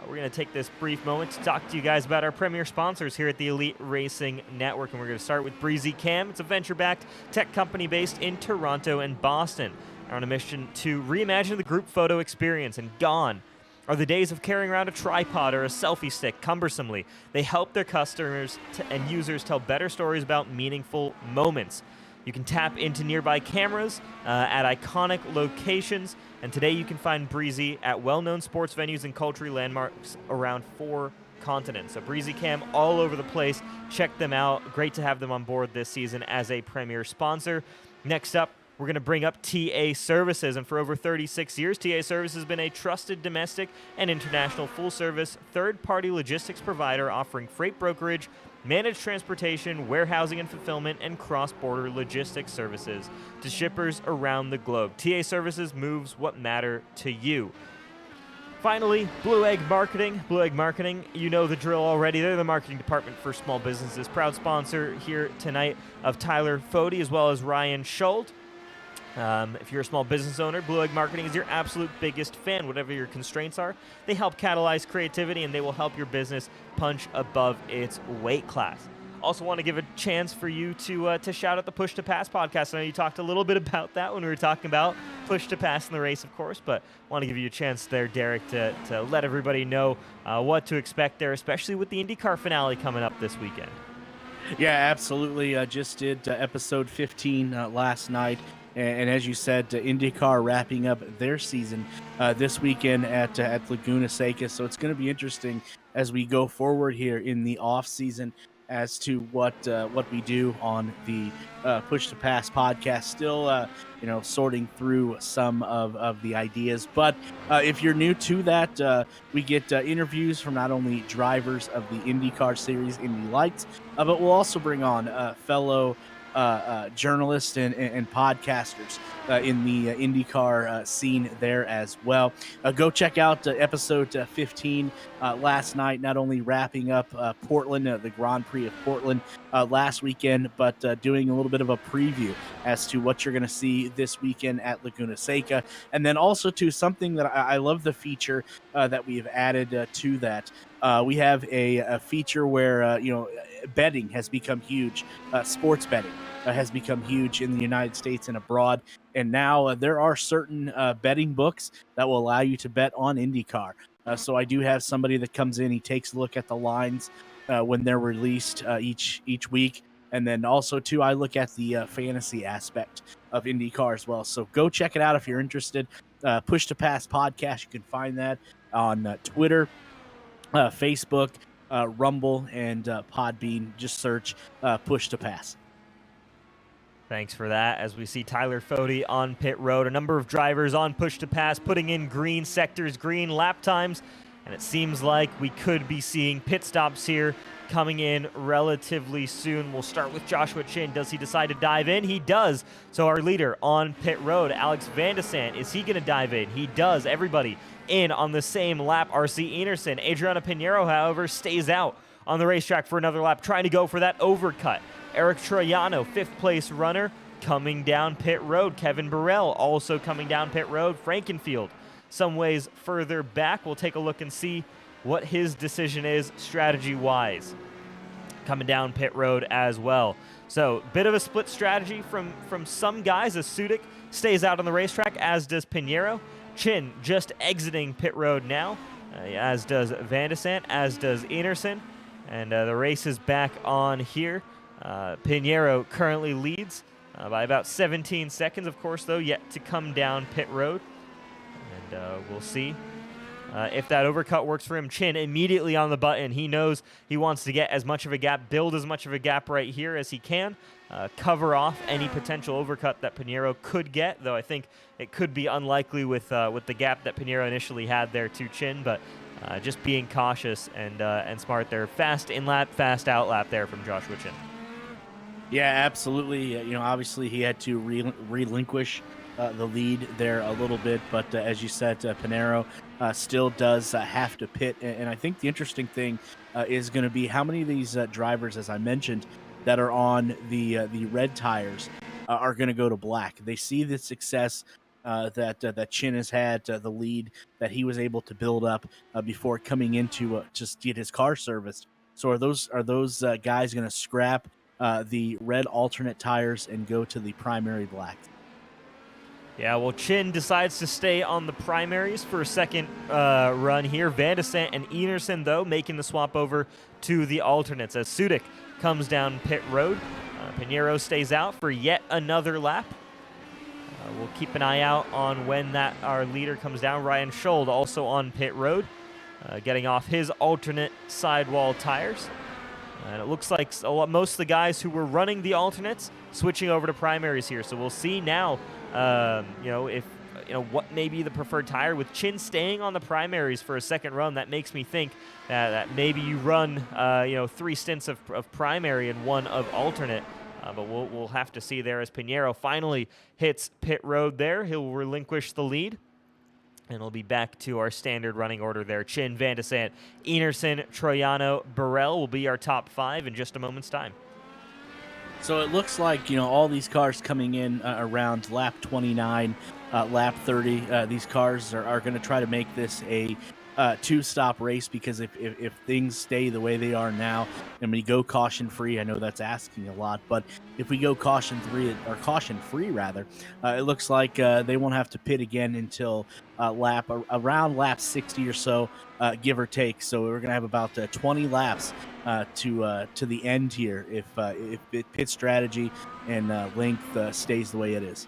We're going to take this brief moment to talk to you guys about our premier sponsors here at the Elite Racing Network. And we're going to start with Breezy Cam. It's a venture-backed tech company based in Toronto and Boston. They're on a mission to reimagine the group photo experience, and gone are the days of carrying around a tripod or a selfie stick cumbersomely. They help their customers and users tell better stories about meaningful moments. You can tap into nearby cameras at iconic locations, and today you can find Breezy at well-known sports venues and cultural landmarks around 4 continents. So Breezy Cam all over the place. Check them out. Great to have them on board this season as a premier sponsor. Next up, we're going to bring up TA Services, and for over 36 years, TA Services has been a trusted domestic and international full-service third-party logistics provider offering freight brokerage, managed transportation, warehousing and fulfillment, and cross-border logistics services to shippers around the globe. TA Services moves what matter to you. Finally, Blue Egg Marketing. Blue Egg Marketing, you know the drill already. They're the marketing department for small businesses. Proud sponsor here tonight of Tyler Fode as well as Ryan Schuld. If you're a small business owner, Blue Egg Marketing is your absolute biggest fan. Whatever your constraints are, they help catalyze creativity, and they will help your business punch above its weight class. Also want to give a chance for you to shout out the Push to Pass podcast. I know you talked a little bit about that when we were talking about Push to Pass in the race, of course, but want to give you a chance there, Derik, to let everybody know what to expect there, especially with the INDYCAR finale coming up this weekend. Yeah, absolutely. Just did episode 15 last night. And as you said, INDYCAR wrapping up their season this weekend at Laguna Seca. So it's going to be interesting as we go forward here in the off season as to what we do on the Push to Pass podcast. Still, sorting through some of the ideas. But if you're new to that, we get interviews from not only drivers of the INDYCAR Series, Indy Lights, but we'll also bring on fellow journalists and podcasters in the INDYCAR scene there as well. Go check out episode 15 last night, not only wrapping up Portland, the Grand Prix of Portland last weekend, but doing a little bit of a preview as to what you're going to see this weekend at Laguna Seca. And then also to something that I love the feature that we have added to that. We have a feature where, betting has become huge. Sports betting has become huge in the United States and abroad. And now there are certain betting books that will allow you to bet on INDYCAR. So I do have somebody that comes in, he takes a look at the lines when they're released each week. And then also, too, I look at the fantasy aspect of INDYCAR as well. So go check it out if you're interested. Push to Pass podcast, you can find that on Twitter, Facebook, Rumble, and Podbean. Just search Push to Pass. Thanks for that. As we see Tyler Fode on pit road, a number of drivers on Push to Pass putting in green sectors, green lap times, and it seems like we could be seeing pit stops here coming in relatively soon. We'll start with Joshua Chen. Does he decide to dive in? He does. So our leader on pit road, Alex Van de Sant, is he going to dive in? He does. Everybody in on the same lap. RC Enerson. Adriana Pinheiro, however, stays out on the racetrack for another lap, trying to go for that overcut. Eric Troiano, 5th place runner, coming down pit road. Kevin Burrell also coming down pit road. Frankenfield, some ways further back. We'll take a look and see what his decision is strategy-wise. Coming down pit road as well. So bit of a split strategy from some guys as Sudik stays out on the racetrack, as does Pinheiro. Chin just exiting pit road now, as does Van de Sant, as does Enerson. And the race is back on here. Pinheiro currently leads by about 17 seconds, of course, though, yet to come down pit road. And we'll see if that overcut works for him. Chin immediately on the button. He knows he wants to get as much of a gap, build as much of a gap right here as he can, cover off any potential overcut that Pinheiro could get, though I think it could be unlikely with the gap that Pinheiro initially had there to Chin, but just being cautious and smart there. Fast in-lap, fast out-lap there from Joshua Chin. Yeah, absolutely. Obviously he had to relinquish the lead there a little bit, but as you said, Pinheiro still does have to pit. And I think the interesting thing is going to be how many of these drivers, as I mentioned, that are on the red tires are going to go to black. They see the success that Chin has had, the lead that he was able to build up before coming into just get his car serviced. So are those guys going to scrap the red alternate tires and go to the primary black? Yeah, well, Chin decides to stay on the primaries for a second run here. Van de Sant and Enerson, though, making the swap over to the alternates as Sudik comes down pit road. Pinheiro stays out for yet another lap. We'll keep an eye out on when our leader comes down. Ryan Schold also on pit road, getting off his alternate sidewall tires. And it looks like most of the guys who were running the alternates switching over to primaries here. So we'll see now, if what may be the preferred tire. With Chin staying on the primaries for a second run, that makes me think that maybe you run 3 stints of primary and 1 of alternate. But we'll have to see there as Pinheiro finally hits pit road there. He'll relinquish the lead. And it'll be back to our standard running order there. Chin, Van de Sant, Enerson, Troiano, Burrell will be our top 5 in just a moment's time. So it looks like, all these cars coming in around lap 29, lap 30. These cars are going to try to make this a 2-stop race, because if things stay the way they are now and we go caution free, I know that's asking a lot, but if we go caution free rather, it looks like they won't have to pit again until around lap 60 or so, give or take. So we're gonna have about 20 laps to the end here if pit strategy and length stays the way it is.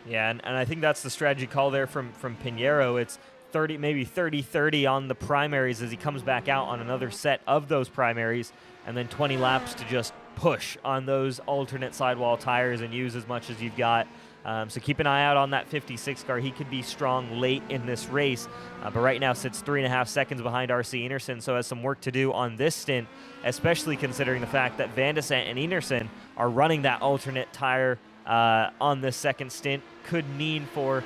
Yeah, and I think that's the strategy call there from Pinheiro. It's 30-30 on the primaries as he comes back out on another set of those primaries, and then 20 laps to just push on those alternate sidewall tires and use as much as you've got. So keep an eye out on that 56 car. He could be strong late in this race, but right now sits 3.5 seconds behind RC Enerson, so has some work to do on this stint, especially considering the fact that Van de Sant and Enerson are running that alternate tire on this second stint. Could mean for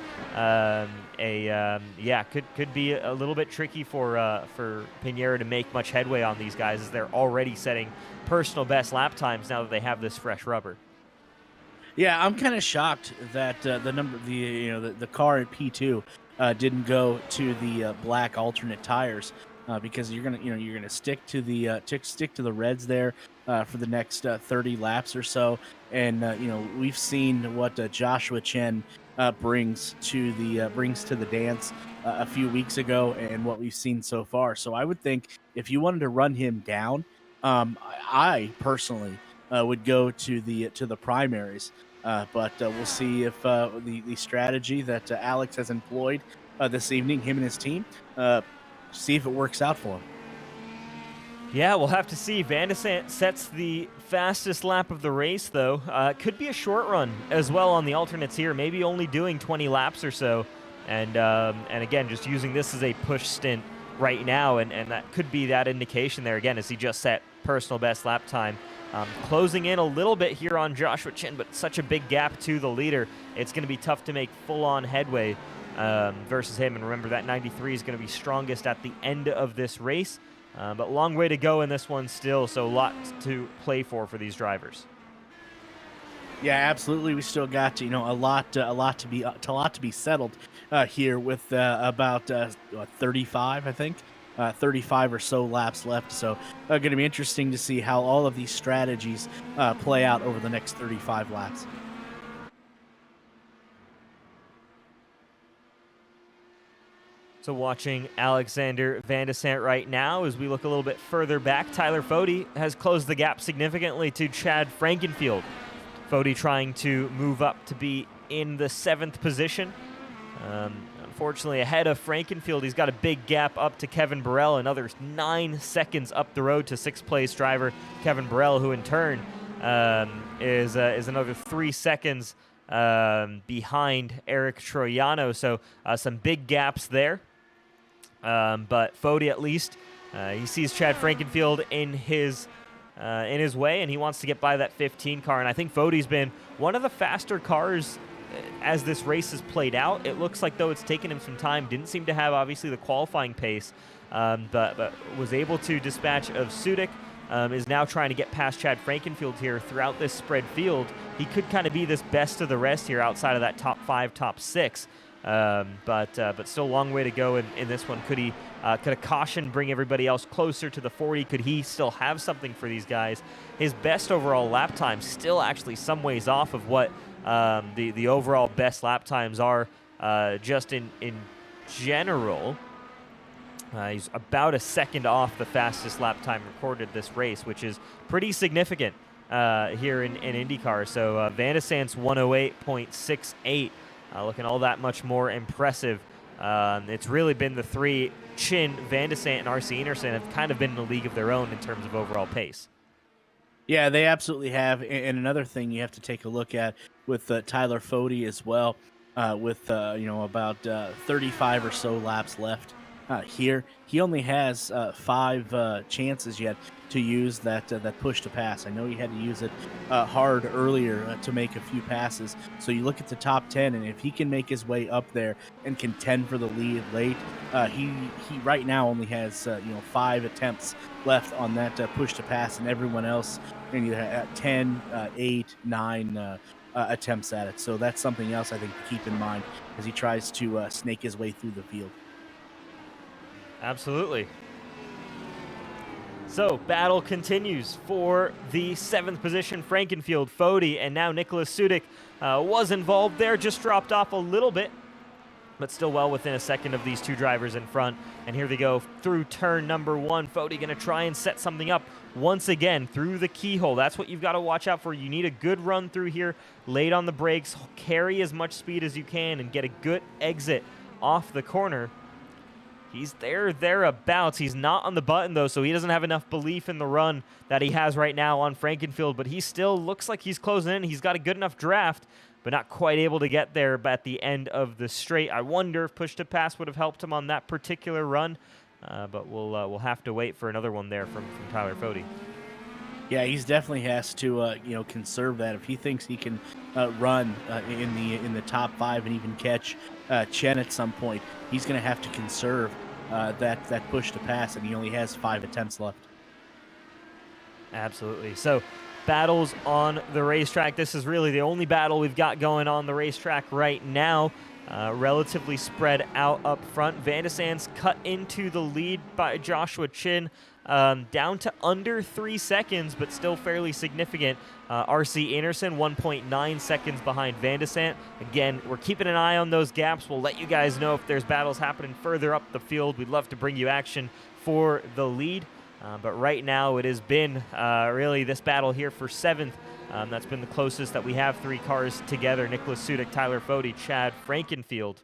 could be a little bit tricky for Pinheiro to make much headway on these guys, as they're already setting personal best lap times now that they have this fresh rubber. Yeah, I'm kind of shocked that the car at P2 didn't go to the black alternate tires, because you're gonna stick to the reds there for the next 30 laps or so, and we've seen what Joshua Chen brings to the dance a few weeks ago, and what we've seen so far. So I would think if you wanted to run him down, I personally would go to the primaries. But we'll see if the strategy that Alex has employed this evening, him and his team, see if it works out for him. Yeah, we'll have to see. Van de Sant sets the fastest lap of the race, though. Could be a short run as well on the alternates here, maybe only doing 20 laps or so. And again, just using this as a push stint right now, and that could be that indication there, again, as he just set personal best lap time. Closing in a little bit here on Joshua Chin, but such a big gap to the leader, it's going to be tough to make full-on headway versus him. And remember, that 93 is going to be strongest at the end of this race. But long way to go in this one still, so lots to play for these drivers. Yeah, absolutely. We still got a lot to be settled here with about 35, I think, 35 or so laps left. So going to be interesting to see how all of these strategies play out over the next 35 laps. So watching Alexander Van de Sant right now, as we look a little bit further back, Tyler Fode has closed the gap significantly to Chad Frankenfield. Fode trying to move up to be in the 7th position. Unfortunately, ahead of Frankenfield, he's got a big gap up to Kevin Burrell, another 9 seconds up the road to 6th place driver Kevin Burrell, who in turn is another 3 seconds behind Eric Troiano. So some big gaps there. But Fode, at least, he sees Chad Frankenfield in his way, and he wants to get by that 15 car. And I think Fode's been one of the faster cars as this race has played out. It looks like, though, it's taken him some time. Didn't seem to have, obviously, the qualifying pace, but was able to dispatch of Sudik. Is now trying to get past Chad Frankenfield here throughout this spread field. He could kind of be this best of the rest here outside of that top 5, top 6. But still a long way to go in this one. Could a caution bring everybody else closer to the 40? Could he still have something for these guys? His best overall lap time still actually some ways off of what the overall best lap times are just in general. He's about a second off the fastest lap time recorded this race, which is pretty significant here in IndyCar. So Van de Sant's 108.68. Looking all that much more impressive. It's really been the three, Chin, Van de Sant, and RC Enerson, have kind of been in a league of their own in terms of overall pace. Yeah, they absolutely have. And another thing you have to take a look at with Tyler Fode as well, with about 35 or so laps left here. He only has 5 chances yet to use that push to pass. I know he had to use it hard earlier to make a few passes. So you look at the top 10, and if he can make his way up there and contend for the lead late, he right now only has 5 attempts left on that push to pass, and everyone else either at 10, 8, 9 attempts at it. So that's something else I think to keep in mind as he tries to snake his way through the field. Absolutely. So, battle continues for the 7th position. Frankenfield, Fode, and now Nicholas Sudik was involved there, just dropped off a little bit, but still well within a second of these two drivers in front. And here they go through turn number 1. Fode going to try and set something up once again through the keyhole. That's what you've got to watch out for. You need a good run through here, late on the brakes, carry as much speed as you can, and get a good exit off the corner. He's thereabouts. He's not on the button, though, so he doesn't have enough belief in the run that he has right now on Frankenfield, but he still looks like he's closing in. He's got a good enough draft, but not quite able to get there at the end of the straight. I wonder if push to pass would have helped him on that particular run, but we'll have to wait for another one there from Tyler Fode. Yeah, he's definitely has to conserve that. If he thinks he can run in the top 5 and even catch Chen at some point, he's going to have to conserve that push to pass, and he only has 5 attempts left. Absolutely. So, battles on the racetrack. This is really the only battle we've got going on the racetrack right now. Relatively spread out up front. Van de Sant's cut into the lead by Joshua Chin, down to under 3 seconds, but still fairly significant. RC Enerson, 1.9 seconds behind Van de Sant. Again, we're keeping an eye on those gaps. We'll let you guys know if there's battles happening further up the field. We'd love to bring you action for the lead. But right now, it has been really this battle here for 7th. That's been the closest that we have 3 cars together. Nicholas Sudik, Tyler Fode, Chad Frankenfield.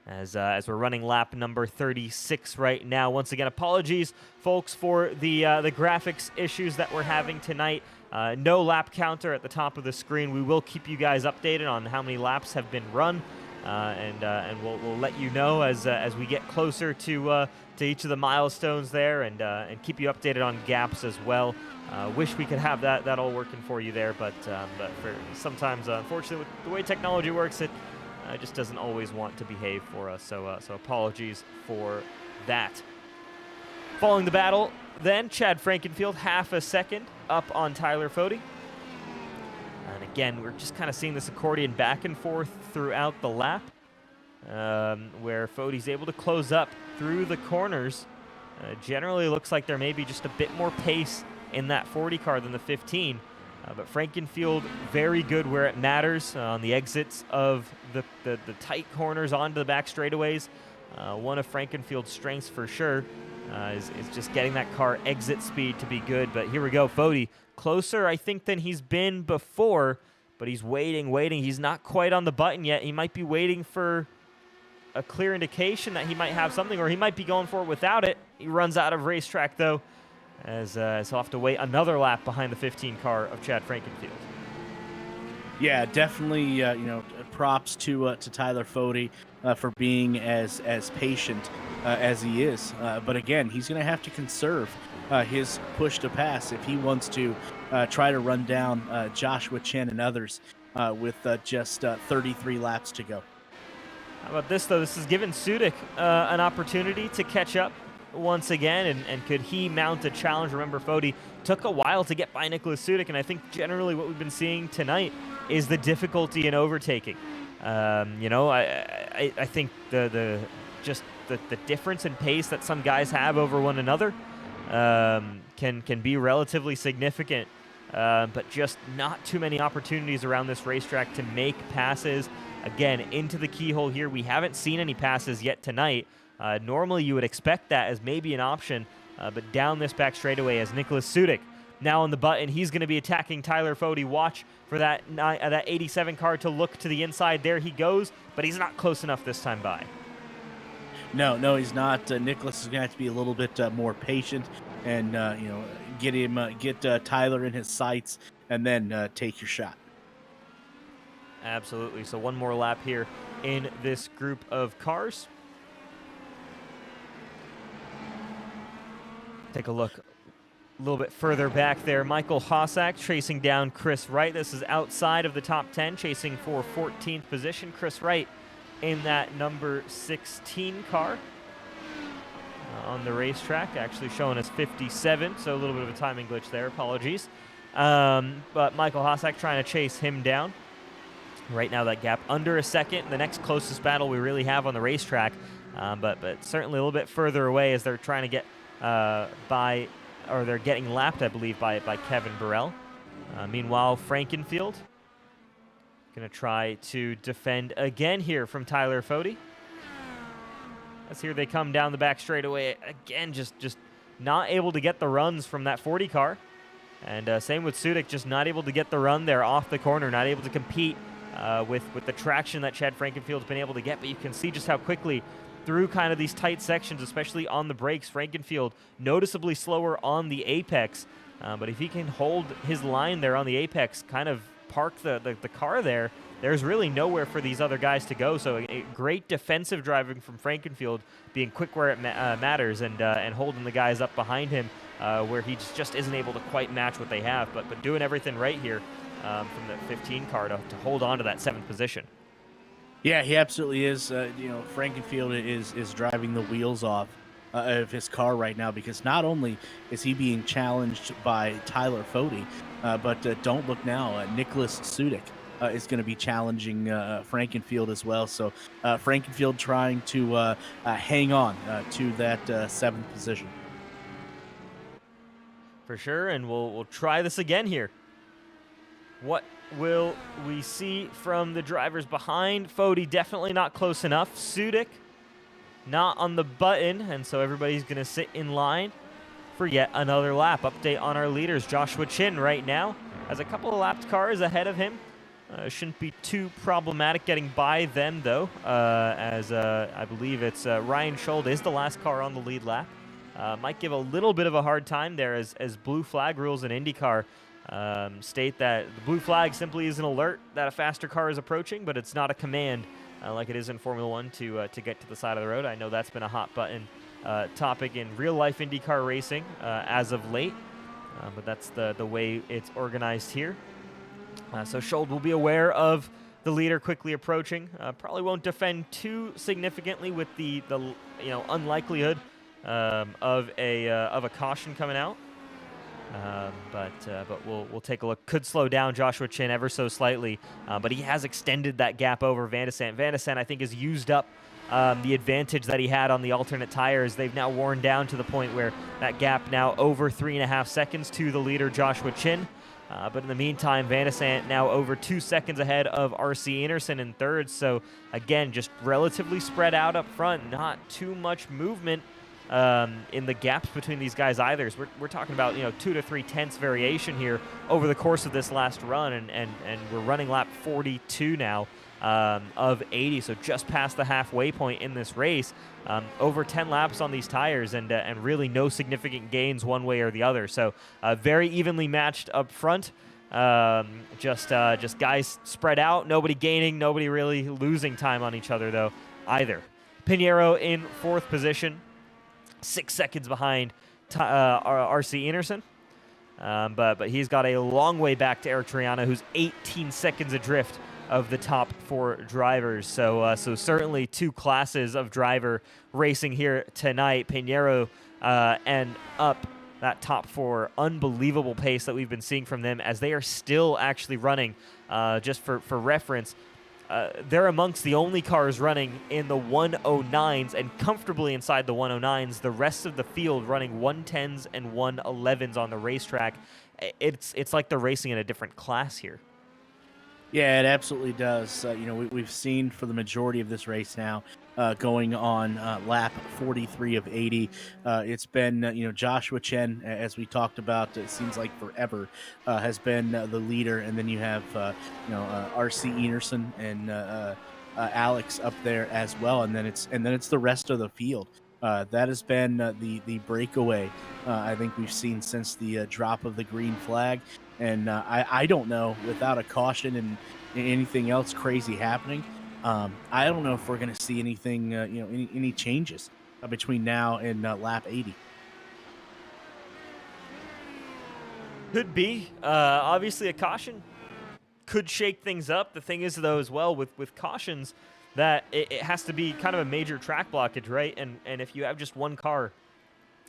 As we're running lap number 36 right now. Once again, apologies, folks, for the graphics issues that we're having tonight. No lap counter at the top of the screen. We will keep you guys updated on how many laps have been run, and we'll let you know as we get closer to each of the milestones there, and keep you updated on gaps as well. Wish we could have that all working for you there, but for sometimes, unfortunately, with the way technology works, it just doesn't always want to behave for us. So apologies for that. Following the battle, then Chad Frankenfield, half a second up on Tyler Fode. And again, we're just kind of seeing this accordion back and forth throughout the lap. where Fode's able to close up through the corners. Generally looks like there may be just a bit more pace in that 40 car than the 15. But Frankenfield very good where it matters on the exits of the tight corners onto the back straightaways. One of Frankenfield's strengths for sure is just getting that car exit speed to be good. But here we go, Fode closer I think than he's been before, but he's waiting. He's not quite on the button yet. He might be waiting for a clear indication that he might have something, or he might be going for it without it. He runs out of racetrack though, as he'll have to wait another lap behind the 15 car of Chad Frankenfield. Yeah, definitely. Props to Tyler Fode for being as patient as he is. But again, he's going to have to conserve his push to pass if he wants to try to run down Joshua Chen and others with just 33 laps to go. How about this, though? This has given Sudik an opportunity to catch up once again, and could he mount a challenge? Remember, Fode took a while to get by Nicholas Sudik, and I think generally what we've been seeing tonight is the difficulty in overtaking. I think the difference in pace that some guys have over one another can be relatively significant, but just not too many opportunities around this racetrack to make passes. Again, into the keyhole here. We haven't seen any passes yet tonight. Normally you would expect that as maybe an option, but down this back straightaway as Nicholas Sudik now on the button. He's going to be attacking Tyler Fode. Watch for that 87 car to look to the inside. There he goes, but he's not close enough this time by. No, he's not. Nicholas is going to have to be a little bit more patient and get Tyler in his sights and then take your shot. Absolutely. So one more lap here in this group of cars. Take a look a little bit further back there. Michael Hossack chasing down Chris Wright. This is outside of the top 10, chasing for 14th position. Chris Wright in that number 16 car on the racetrack, actually showing us 57, so a little bit of a timing glitch there. Apologies. But Michael Hossack trying to chase him down. Right now that gap under a second. The next closest battle we really have on the racetrack, but certainly a little bit further away as they're trying to get they're getting lapped, I believe, by Kevin Burrell. Meanwhile, Frankenfield going to try to defend again here from Tyler Fode. As here they come down the back straightaway again, just not able to get the runs from that 40 car. And same with Sudik, just not able to get the run there off the corner, not able to compete with the traction that Chad Frankenfield's been able to get. But you can see just how quickly through kind of these tight sections, especially on the brakes, Frankenfield noticeably slower on the apex. But if he can hold his line there on the apex, kind of park the car there, there's really nowhere for these other guys to go. So a great defensive driving from Frankenfield, being quick where it matters, and holding the guys up behind him where he just isn't able to quite match what they have. But doing everything right here from the 15 car to hold on to that 7th position. Yeah, he absolutely is. Frankenfield is driving the wheels off of his car right now, because not only is he being challenged by Tyler Fode, but don't look now, Nicholas Sudik is going to be challenging Frankenfield as well. So Frankenfield trying to hang on to that 7th position. For sure, and we'll try this again here. What will we see from the drivers behind? Fode definitely not close enough. Sudik not on the button, and so everybody's going to sit in line for yet another lap. Update on our leaders. Joshua Chin right now has a couple of lapped cars ahead of him. Shouldn't be too problematic getting by them, though, as I believe it's Ryan Schold is the last car on the lead lap. Might give a little bit of a hard time there as blue flag rules in IndyCar state that the blue flag simply is an alert that a faster car is approaching, but it's not a command like it is in Formula One to get to the side of the road. I know that's been a hot button topic in real-life IndyCar racing as of late, but that's the way it's organized here. So Schold will be aware of the leader quickly approaching. Probably won't defend too significantly with the unlikelihood of a caution coming out. But we'll take a look. Could slow down Joshua Chin ever so slightly, but he has extended that gap over Van de Sant. Van de Sant, I think, has used up the advantage that he had on the alternate tires. They've now worn down to the point where that gap now over 3.5 seconds to the leader, Joshua Chin. But in the meantime, Van de Sant now over 2 seconds ahead of R.C. Anderson in third. So, again, just relatively spread out up front. Not too much movement in the gaps between these guys either. So we're talking about 2 to 3 tenths variation here over the course of this last run, and we're running lap 42 now of 80, so just past the halfway point in this race. Over 10 laps on these tires, and really no significant gains one way or the other. So very evenly matched up front. Just guys spread out, nobody gaining, nobody really losing time on each other though either. Pinheiro in fourth position, 6 seconds behind R.C. Anderson. But he's got a long way back to Eric Triano, who's 18 seconds adrift of the top 4 drivers. So certainly 2 classes of driver racing here tonight. Pinheiro and up that top 4. Unbelievable pace that we've been seeing from them as they are still actually running. Just for reference, they're amongst the only cars running in the 109s and comfortably inside the 109s. The rest of the field running 110s and 111s on the racetrack. It's like they're racing in a different class here. Yeah, it absolutely does. We've seen for the majority of this race now, going on lap 43 of 80. It's been, Joshua Chen, as we talked about, it seems like forever, has been the leader. And then you have, R.C. Anderson and Alex up there as well. And then it's the rest of the field. That has been the breakaway I think we've seen since the drop of the green flag. And I don't know, without a caution and anything else crazy happening, I don't know if we're going to see anything, any changes between now and lap 80. Could be. Obviously, a caution could shake things up. The thing is, though, as well, with cautions, that it has to be kind of a major track blockage, right? And if you have just one car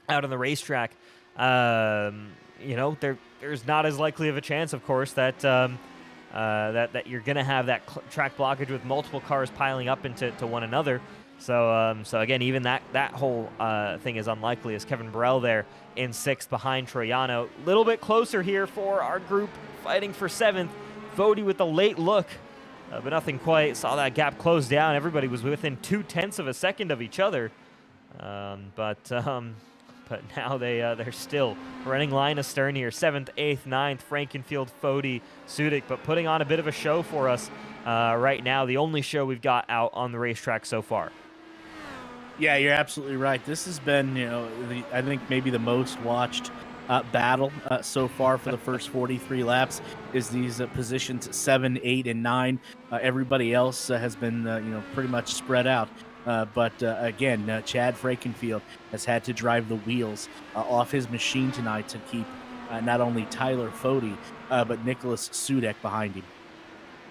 out on the racetrack, there's not as likely of a chance, of course, that that you're going to have that track blockage with multiple cars piling up into one another. So again, even that whole thing is unlikely, as Kevin Burrell there in 6th behind Troiano. A little bit closer here for our group fighting for 7th. Vody with the late look, but nothing quite. Saw that gap close down. Everybody was within 0.2 of a second of each other. But now they're still running line astern here. 7th, 8th, 9th, Frankenfield, Fody, Sudik, but putting on a bit of a show for us right now. The only show we've got out on the racetrack so far. Yeah, you're absolutely right. This has been, I think maybe the most watched battle so far for the first 43 laps is these positions 7, 8, and 9. Everybody else has been, pretty much spread out. But again, Chad Frankenfield has had to drive the wheels off his machine tonight to keep not only Tyler Fody, but Nicholas Sudek behind him.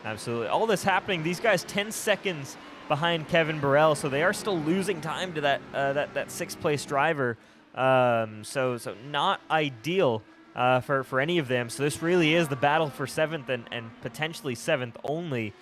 Absolutely. All this happening, these guys 10 seconds behind Kevin Burrell, so they are still losing time to that 6th place driver. So not ideal for any of them. So this really is the battle for 7th and potentially 7th only.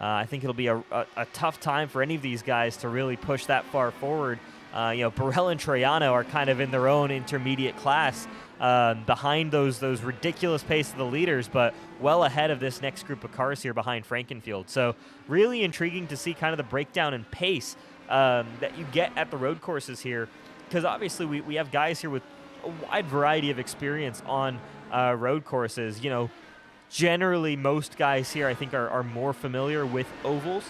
I think it'll be a tough time for any of these guys to really push that far forward. Burrell and Troiano are kind of in their own intermediate class behind those ridiculous pace of the leaders, but well ahead of this next group of cars here behind Frankenfield. So really intriguing to see kind of the breakdown in pace that you get at the road courses here, because obviously we have guys here with a wide variety of experience on road courses. Generally, most guys here, I think, are more familiar with ovals.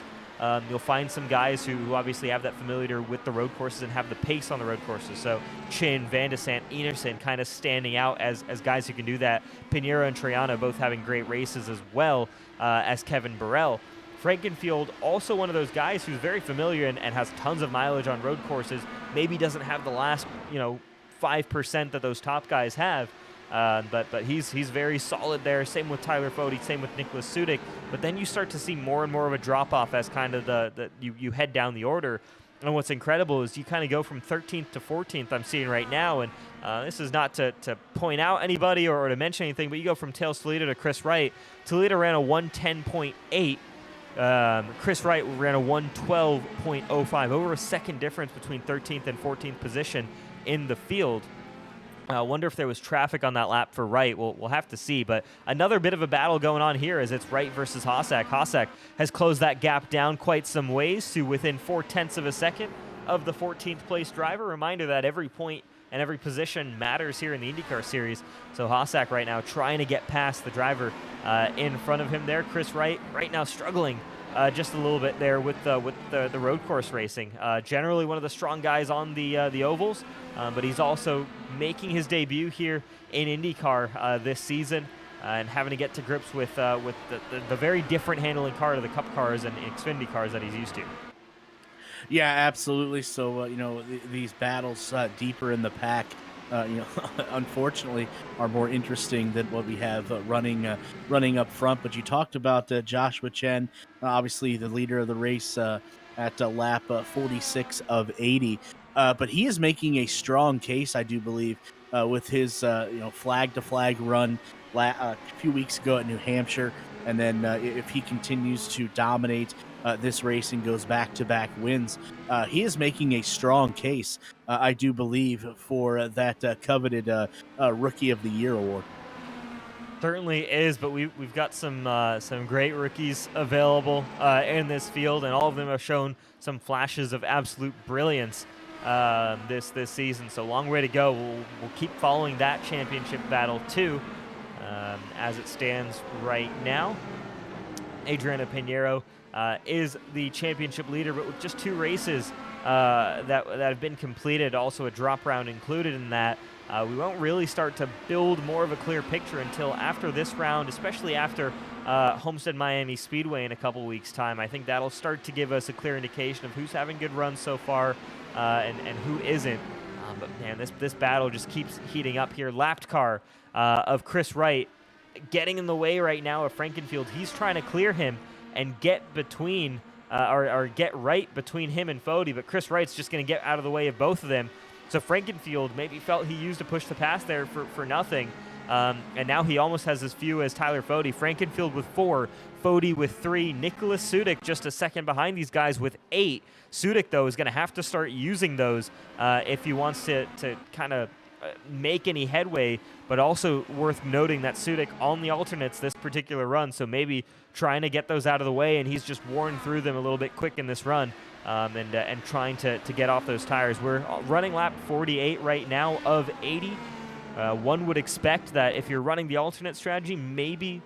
You'll find some guys who obviously have that familiar with the road courses and have the pace on the road courses. So Chin, Van de Sant, Enerson kind of standing out as guys who can do that. Pinheiro and Troiano both having great races as well as Kevin Burrell. Frankenfield, also one of those guys who's very familiar and has tons of mileage on road courses. Maybe doesn't have the last 5% that those top guys have. But he's very solid there. Same with Tyler Fody, same with Nicholas Sudek. But then you start to see more and more of a drop-off as kind of you head down the order. And what's incredible is you kind of go from 13th to 14th, I'm seeing right now, and this is not to point out anybody or to mention anything, but you go from Tails Toledo to Chris Wright. Toledo ran a 110.8. Chris Wright ran a 112.05, over a second difference between 13th and 14th position in the field. I wonder if there was traffic on that lap for Wright. We'll have to see. But another bit of a battle going on here as it's Wright versus Hossack. Hossack has closed that gap down quite some ways to within 0.4 of a second of the 14th place driver. Reminder that every point and every position matters here in the IndyCar Series. So Hossack right now trying to get past the driver in front of him there. Chris Wright right now struggling just a little bit there with the road course racing. Generally one of the strong guys on the ovals, but he's also making his debut here in IndyCar this season and having to get to grips with the very different handling car to the Cup cars and Xfinity cars that he's used to. Yeah, absolutely. So, these battles deeper in the pack, unfortunately, are more interesting than what we have running up front. But you talked about Joshua Chen, obviously the leader of the race at lap 46 of 80. But he is making a strong case, I do believe, with his flag-to-flag run a few weeks ago at New Hampshire. And then if he continues to dominate this race and goes back-to-back wins, he is making a strong case, I do believe, for that coveted Rookie of the Year award. Certainly is, but we've got some great rookies available in this field, and all of them have shown some flashes of absolute brilliance this season. So long way to go. We'll keep following that championship battle too, as it stands right now. Adriana Pinheiro is the championship leader, but with just 2 races that have been completed, also a drop round included in that, we won't really start to build more of a clear picture until after this round, especially after Homestead Miami Speedway in a couple weeks' time. I think that'll start to give us a clear indication of who's having good runs so far and who isn't. But man, this battle just keeps heating up here. Lapped car of Chris Wright getting in the way right now of Frankenfield. He's trying to clear him and get between or get right between him and Fody, but Chris Wright's just going to get out of the way of both of them. So Frankenfield maybe felt he used a push to pass there for nothing, and now he almost has as few as Tyler Fody. Frankenfield with 4, Fody with 3, Nicholas Sudik just a second behind these guys with 8. Sudik, though, is going to have to start using those if he wants to kind of make any headway, but also worth noting that Sudik on the alternates this particular run, so maybe trying to get those out of the way, and he's just worn through them a little bit quick in this run, and trying to get off those tires. We're running lap 48 right now of 80. One would expect that if you're running the alternate strategy, maybe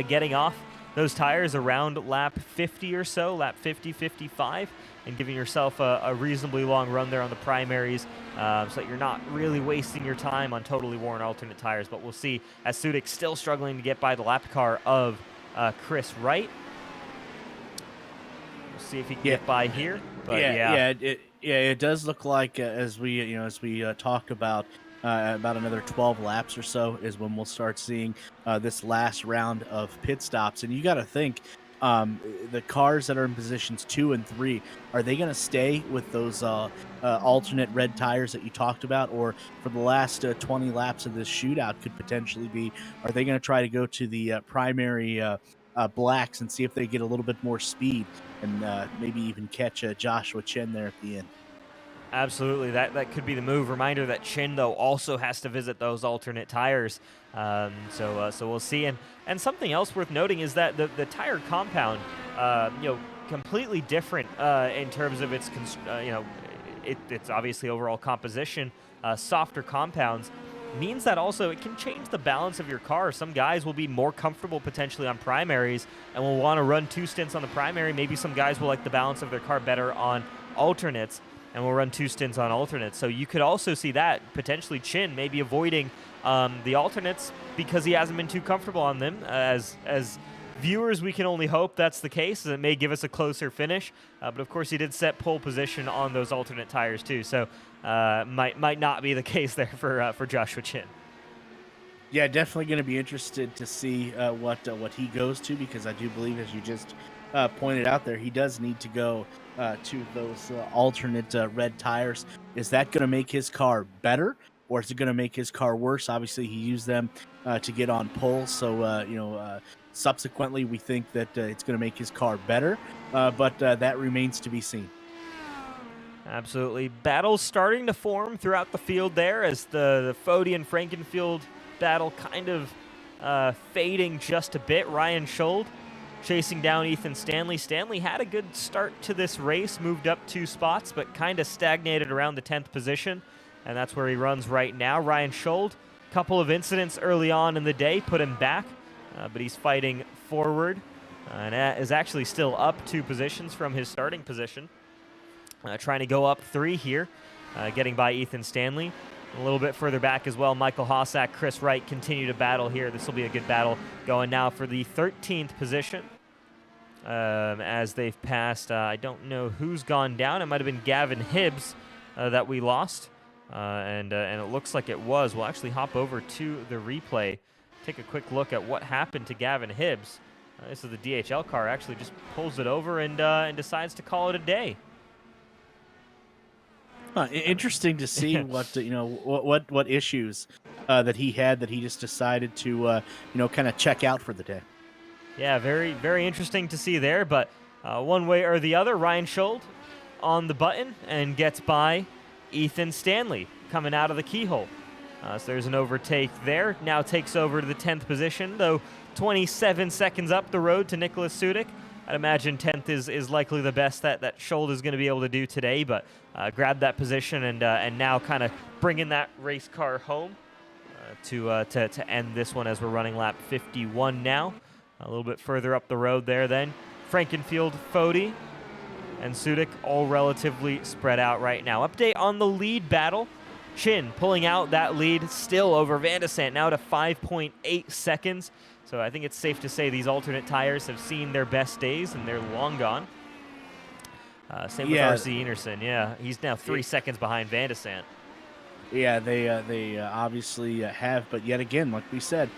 getting off those tires around lap 50 or so, lap 50, 55, and giving yourself a reasonably long run there on the primaries, so that you're not really wasting your time on totally worn alternate tires. But we'll see, as Sudik's still struggling to get by the lap car of Chris Wright. We'll see if he can get by here. But it does look like as we talk about another 12 laps or so is when we'll start seeing this last round of pit stops. And you got to think, the cars that are in positions 2 and 3, are they going to stay with those alternate red tires that you talked about, or for the last 20 laps of this shootout could potentially be, are they going to try to go to the primary blacks and see if they get a little bit more speed and maybe even catch Joshua Chen there at the end? Absolutely, that could be the move. Reminder that Chin, though, also has to visit those alternate tires. So we'll see. And something else worth noting is that the tire compound, completely different in terms of its, it's obviously overall composition. Softer compounds means that also it can change the balance of your car. Some guys will be more comfortable potentially on primaries and will want to run 2 stints on the primary. Maybe some guys will like the balance of their car better on alternates, and we'll run 2 stints on alternates. So you could also see that potentially Chin maybe avoiding the alternates because he hasn't been too comfortable on them. As viewers, we can only hope that's the case, as it may give us a closer finish. But of course, he did set pole position on those alternate tires too, so might not be the case there for Joshua Chin. Yeah, definitely going to be interested to see what he goes to, because I do believe, as you just pointed out there, he does need to go to those alternate red tires. Is that going to make his car better, or is it going to make his car worse? Obviously, he used them to get on pole, so subsequently, we think that it's going to make his car better, but that remains to be seen. Absolutely. Battles starting to form throughout the field there as the Fody and Frankenfield battle kind of fading just a bit. Ryan Schold chasing down Ethan Stanley. Stanley had a good start to this race, moved up 2 spots, but kind of stagnated around the 10th position, and that's where he runs right now. Ryan Schold, a couple of incidents early on in the day put him back, but he's fighting forward and is actually still up 2 positions from his starting position. Trying to go up 3 here, getting by Ethan Stanley. A little bit further back as well, Michael Hossack, Chris Wright continue to battle here. This will be a good battle going now for the 13th position. As they've passed, I don't know who's gone down. It might have been Gavin Hibbs that we lost, and it looks like it was. We'll actually hop over to the replay, take a quick look at what happened to Gavin Hibbs. This is the DHL car, actually just pulls it over and decides to call it a day. Interesting to see what issues that he had that he just decided to kind of check out for the day. Yeah, very, very interesting to see there, but one way or the other, Ryan Schold on the button and gets by Ethan Stanley coming out of the keyhole. So there's an overtake there. Now takes over to the 10th position, though 27 seconds up the road to Nicholas Sudik. I'd imagine 10th is likely the best that Schold is going to be able to do today, but grab that position and now kind of bringing that race car home to end this one as we're running lap 51 now. A little bit further up the road there then. Frankenfield, Fody, and Sudik all relatively spread out right now. Update on the lead battle. Chin pulling out that lead still over Van de Sant, now to 5.8 seconds. So I think it's safe to say these alternate tires have seen their best days and they're long gone. Same with RC Enerson. Yeah, he's now 3 seconds behind Van de Sant. Yeah, they obviously have, but yet again, like we said,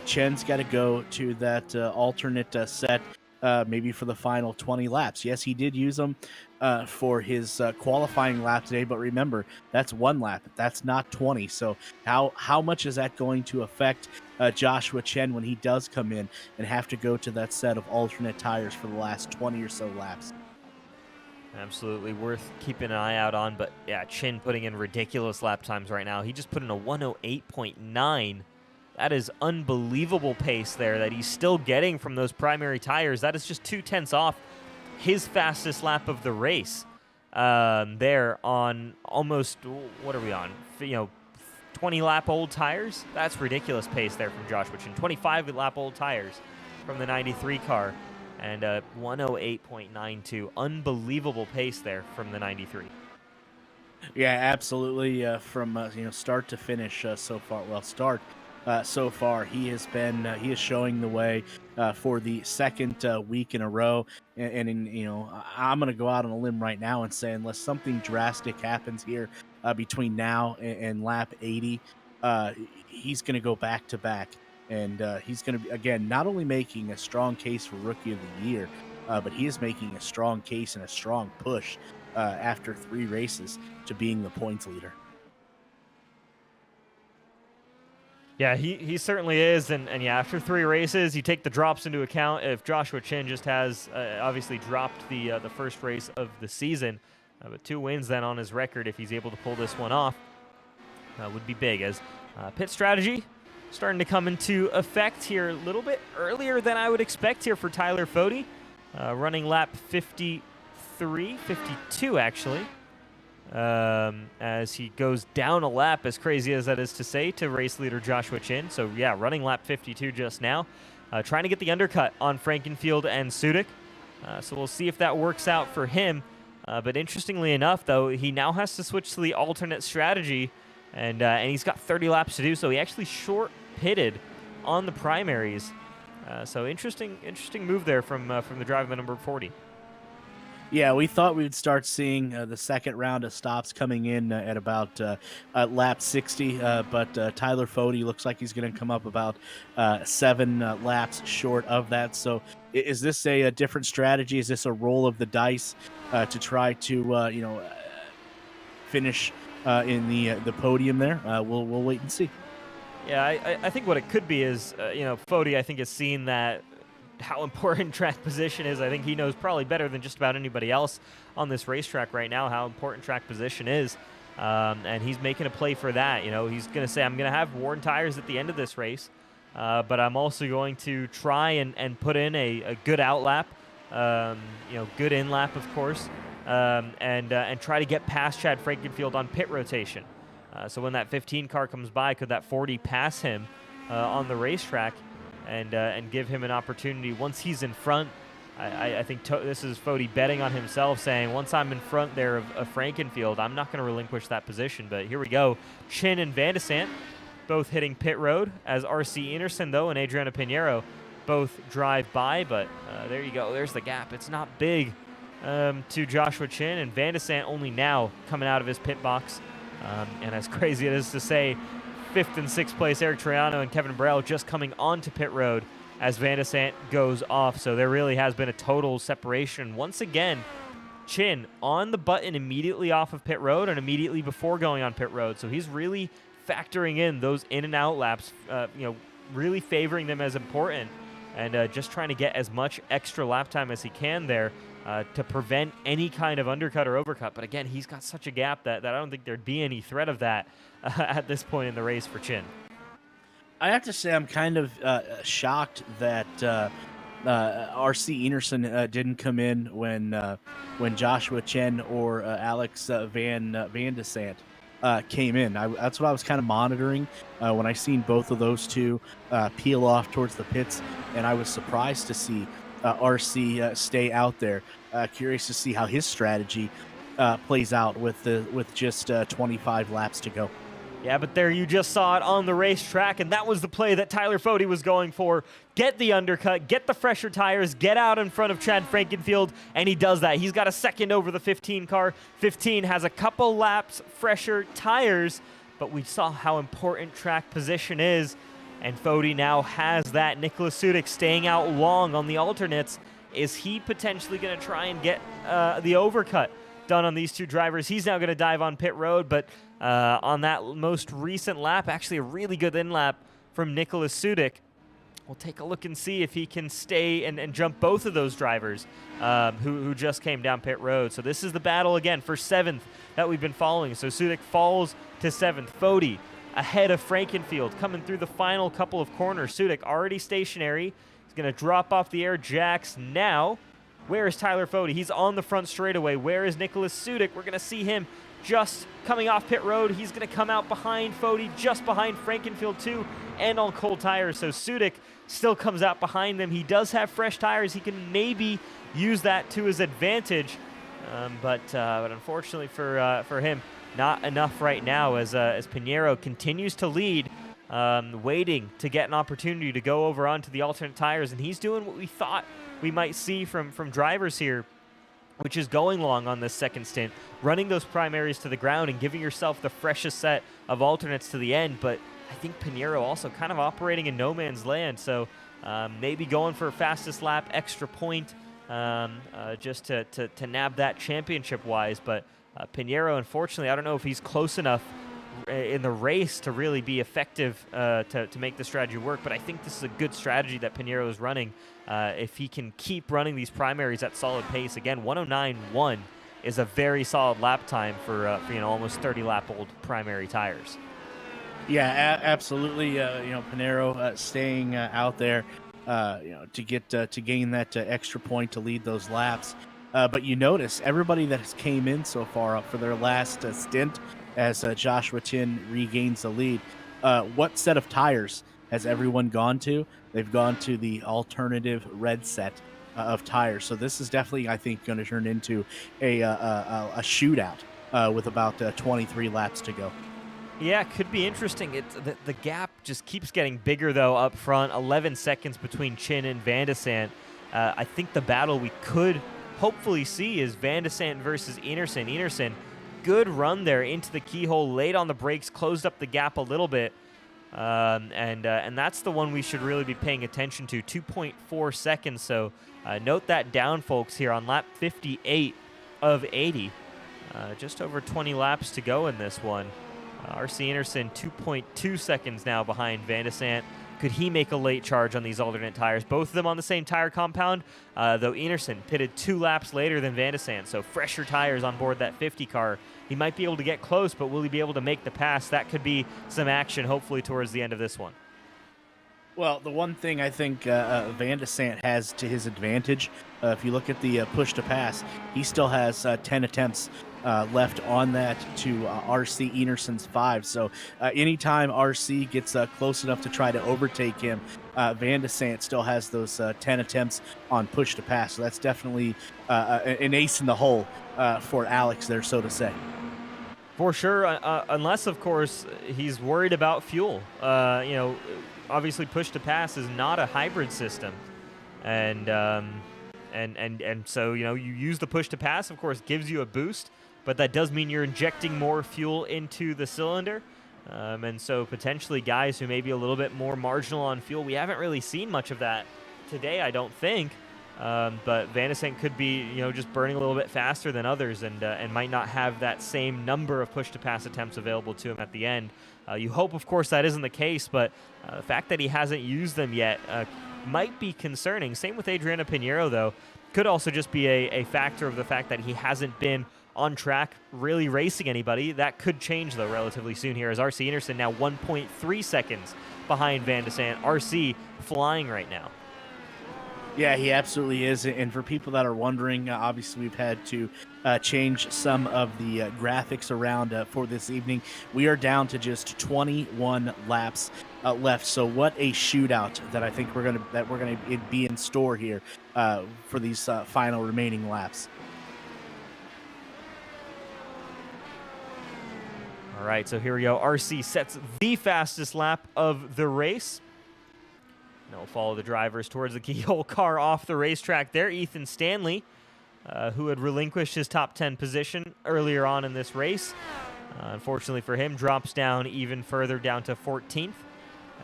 Chen's got to go to that alternate set maybe for the final 20 laps. Yes, he did use them for his qualifying lap today, but remember, that's 1 lap. That's not 20. So how much is that going to affect Joshua Chen when he does come in and have to go to that set of alternate tires for the last 20 or so laps? Absolutely worth keeping an eye out on, but yeah, Chin putting in ridiculous lap times right now. He just put in a 108.9. That is unbelievable pace there that he's still getting from those primary tires. That is just 0.2 off his fastest lap of the race. There on almost, what are we on? 20 lap old tires? That's ridiculous pace there from Joshua Chin. 25 lap old tires from the 93 car. And 108.92. Unbelievable pace there from the 93. Yeah, absolutely. From start to finish so far. Well, so far he is showing the way for the second week in a row. And I'm going to go out on a limb right now and say, unless something drastic happens here between now and lap 80, he's going to go back to back. And he's going to be, again, not only making a strong case for Rookie of the Year, but he is making a strong case and a strong push after 3 races to being the points leader. Yeah, he certainly is. And yeah, after 3 races, you take the drops into account. If Joshua Chin just has obviously dropped the first race of the season, but 2 wins then on his record, if he's able to pull this one off, would be big. As pit strategy starting to come into effect here a little bit earlier than I would expect here for Tyler Fody. Running lap 52 actually, as he goes down a lap, as crazy as that is to say, to race leader Joshua Chin. So yeah, running lap 52 just now. Trying to get the undercut on Frankenfield and Sudik. So we'll see if that works out for him. But interestingly enough, though, he now has to switch to the alternate strategy, and he's got 30 laps to do, so he actually short pitted on the primaries. So interesting move there from the driver number 40. Yeah, we thought we would start seeing the second round of stops coming in at about lap 60, but Tyler Fode looks like he's going to come up about 7 laps short of that. So, is this a different strategy? Is this a roll of the dice to try to finish in the podium there? We'll wait and see. Yeah, I think what it could be is, Fode, I think, has seen that how important track position is. I think he knows probably better than just about anybody else on this racetrack right now how important track position is. And he's making a play for that. He's going to say, I'm going to have worn tires at the end of this race, but I'm also going to try and put in a good out lap, good in lap, of course, and try to get past Chad Frankenfield on pit rotation. So when that 15 car comes by, could that 40 pass him on the racetrack and give him an opportunity once he's in front? I think this is Fode betting on himself, saying, once I'm in front there of Frankenfield, I'm not going to relinquish that position. But here we go. Chin and Van de Sant both hitting pit road, as R.C. Enerson, though, and Adriano Pinheiro both drive by. But there you go. There's the gap. It's not big to Joshua Chin, and Van de Sant only now coming out of his pit box. And as crazy it is to say, 5th and 6th place Eric Troiano and Kevin Burrell just coming onto pit road as Van de Sant goes off. So there really has been a total separation. Once again, Chin on the button immediately off of pit road and immediately before going on pit road. So he's really factoring in those in and out laps, really favoring them as important, and just trying to get as much extra lap time as he can there to prevent any kind of undercut or overcut. But again, he's got such a gap that I don't think there'd be any threat of that at this point in the race for Chin. I have to say I'm kind of shocked that R.C. Enerson didn't come in when Joshua Chen or Alex Van de Sant came in. That's what I was kind of monitoring when I seen both of those two peel off towards the pits, and I was surprised to see RC stay out there. Curious to see how his strategy plays out with just 25 laps to go. Yeah, but there you just saw it on the racetrack, and that was the play that Tyler Fode was going for. Get the undercut, get the fresher tires, get out in front of Chad Frankenfield, and he does that. He's got a second over the 15 car. 15 has a couple laps fresher tires, but we saw how important track position is, and Fode now has that. Nicholas Sudik staying out long on the alternates. Is he potentially going to try and get the overcut done on these two drivers? He's now going to dive on pit road, but on that most recent lap, actually a really good in lap from Nicholas Sudik. We'll take a look and see if he can stay and jump both of those drivers who just came down pit road. So this is the battle again for 7th that we've been following. So Sudik falls to 7th. Fode ahead of Frankenfield coming through the final couple of corners. Sudik already stationary. He's going to drop off the air jacks now. Where is Tyler Fode? He's on the front straightaway. Where is Nicholas Sudik? We're going to see him just coming off pit road. He's going to come out behind Fode, just behind Frankenfield too, and on cold tires. So Sudik still comes out behind them. He does have fresh tires. He can maybe use that to his advantage, but unfortunately for him, not enough right now as Pinheiro continues to lead, waiting to get an opportunity to go over onto the alternate tires, and he's doing what we thought we might see from drivers here, which is going long on this second stint, running those primaries to the ground and giving yourself the freshest set of alternates to the end. But I think Pinheiro also kind of operating in no man's land, so maybe going for fastest lap, extra point, just to nab that championship-wise. But Pinheiro, unfortunately, I don't know if he's close enough in the race to really be effective to make the strategy work, but I think this is a good strategy that Pinheiro is running if he can keep running these primaries at solid pace. Again, 109.1 is a very solid lap time for almost 30 lap old primary tires. Yeah, absolutely. Pinheiro staying out there, to gain that extra point to lead those laps. But you notice everybody that has came in so far up for their last stint as Joshua Chin regains the lead. What set of tires has everyone gone to? They've gone to the alternative red set of tires. So this is definitely, I think, going to turn into a shootout with about 23 laps to go. Yeah, it could be interesting. The gap just keeps getting bigger, though, up front. 11 seconds between Chin and Van de Sant. I think the battle we could hopefully see is Van de Sant versus Enerson. Enerson, good run there into the keyhole, laid on the brakes, closed up the gap a little bit. And that's the one we should really be paying attention to, 2.4 seconds. So note that down, folks, here on lap 58 of 80. Just over 20 laps to go in this one. RC Enerson 2.2 seconds now behind Van de Sant. Could he make a late charge on these alternate tires? Both of them on the same tire compound, though Enerson pitted 2 laps later than Van de Sant, so fresher tires on board that 50 car. He might be able to get close, but will he be able to make the pass? That could be some action, hopefully, towards the end of this one. Well, the one thing I think Van de Sant has to his advantage, if you look at the push to pass, he still has 10 attempts left on that to RC Enerson's 5. So anytime RC gets close enough to try to overtake him, Van de Sant still has those 10 attempts on push to pass. So that's definitely an ace in the hole for Alex there, so to say. For sure, unless, of course, he's worried about fuel. Obviously push to pass is not a hybrid system. And so, you use the push to pass, of course, gives you a boost, but that does mean you're injecting more fuel into the cylinder. And so potentially guys who may be a little bit more marginal on fuel, we haven't really seen much of that today, I don't think. But Van de Sant could be, just burning a little bit faster than others and might not have that same number of push-to-pass attempts available to him at the end. You hope, of course, that isn't the case, but the fact that he hasn't used them yet might be concerning. Same with Adriano Pinheiro, though. Could also just be a factor of the fact that he hasn't been on track really racing anybody. That could change, though, relatively soon here, as RC Enerson now 1.3 seconds behind Van de Sant. RC flying right now. Yeah, he absolutely is. And for people that are wondering, obviously we've had to change some of the graphics around for this evening. We are down to just 21 laps left. So what a shootout that I think we're gonna be in store here for these final remaining laps. All right, so here we go. RC sets the fastest lap of the race. And we'll follow the drivers towards the keyhole car off the racetrack there. Ethan Stanley, who had relinquished his top 10 position earlier on in this race. Unfortunately for him, drops down even further, down to 14th.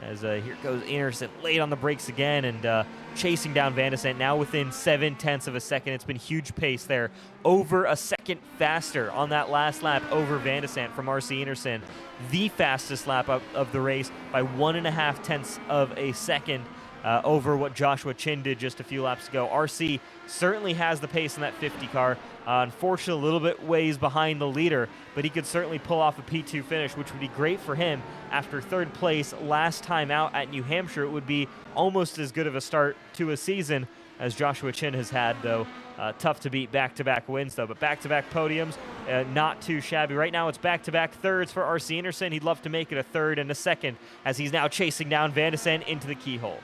As here goes Enerson, late on the brakes again and chasing down Van de Sant, now within 0.7 of a second. It's been huge pace there. Over a second faster on that last lap over Van de Sant from RC Enerson. The fastest lap of the race by 1.5 of a second over what Joshua Chin did just a few laps ago. RC certainly has the pace in that 50 car. Unfortunately, a little bit ways behind the leader, but he could certainly pull off a P2 finish, which would be great for him after 3rd place last time out at New Hampshire. It would be almost as good of a start to a season as Joshua Chin has had, though. Tough to beat back-to-back wins, though, but back-to-back podiums, not too shabby. Right now, it's back-to-back thirds for RC Enerson. He'd love to make it a 3rd and a 2nd as he's now chasing down Van de Sant into the keyhole.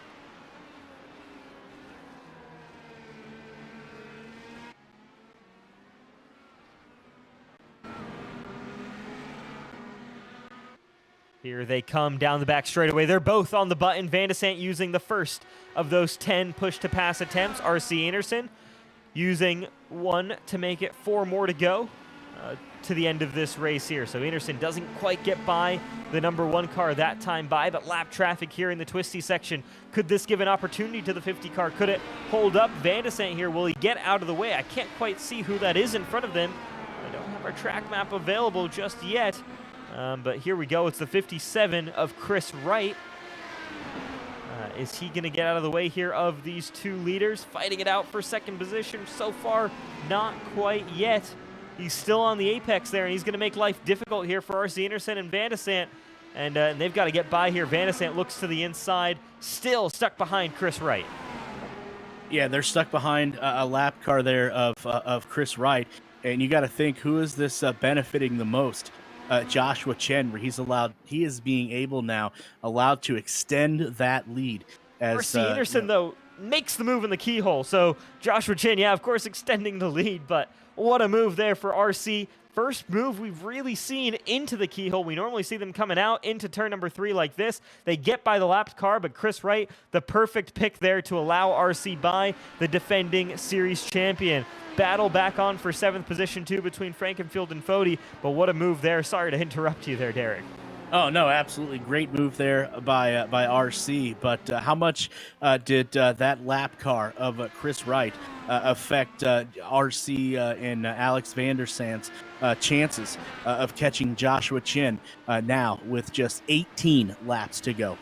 Here they come down the back straightaway. They're both on the button. Van de Sant using the first of those 10 push-to-pass attempts. RC Enerson using 1 to make it 4 more to go to the end of this race here. So Enerson doesn't quite get by the number 1 car that time by, but lap traffic here in the twisty section. Could this give an opportunity to the 50 car? Could it hold up Van de Sant here? Will he get out of the way? I can't quite see who that is in front of them. I don't have our track map available just yet. But here we go. It's the 57 of Chris Wright. Is he going to get out of the way here of these 2 leaders? Fighting it out for 2nd position. So far, not quite yet. He's still on the apex there, and he's going to make life difficult here for RC Enerson and Van de Sant. And they've got to get by here. Van de Sant looks to the inside, still stuck behind Chris Wright. Yeah, they're stuck behind a lap car there of Chris Wright. And you got to think, who is this benefiting the most? Joshua Chen, where he is being able now allowed to extend that lead. As RC Enerson, though, makes the move in the keyhole. So Joshua Chin, yeah, of course, extending the lead, but what a move there for RC. First move we've really seen into the keyhole. We normally see them coming out into turn number 3 like this. They get by the lapped car, but Chris Wright, the perfect pick there to allow RC by, the defending series champion. Battle back on for 7th position too between Frankenfield and Fody, but what a move there. Sorry to interrupt you there, Derik. Oh no, absolutely great move there by RC. But how much did that lap car of Chris Wright affect RC and Alex Vandersand's chances of catching Joshua Chin now with just 18 laps to go?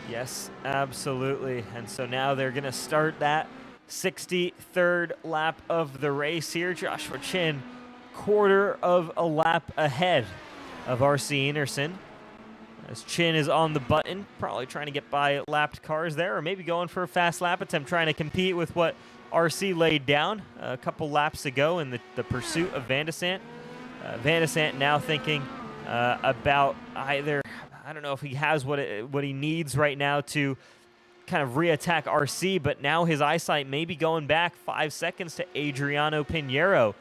Yes, absolutely. And so now they're going to start that 63rd lap of the race here. Joshua Chin, quarter of a lap ahead of RC Anderson. As Chin is on the button, probably trying to get by lapped cars there, or maybe going for a fast lap attempt, trying to compete with what RC laid down a couple laps ago in the pursuit of Vandesant. Vandesant now thinking about either, I don't know if he has what he needs right now to kind of re-attack RC, but now his eyesight may be going back 5 seconds to Adriano Pinheiro.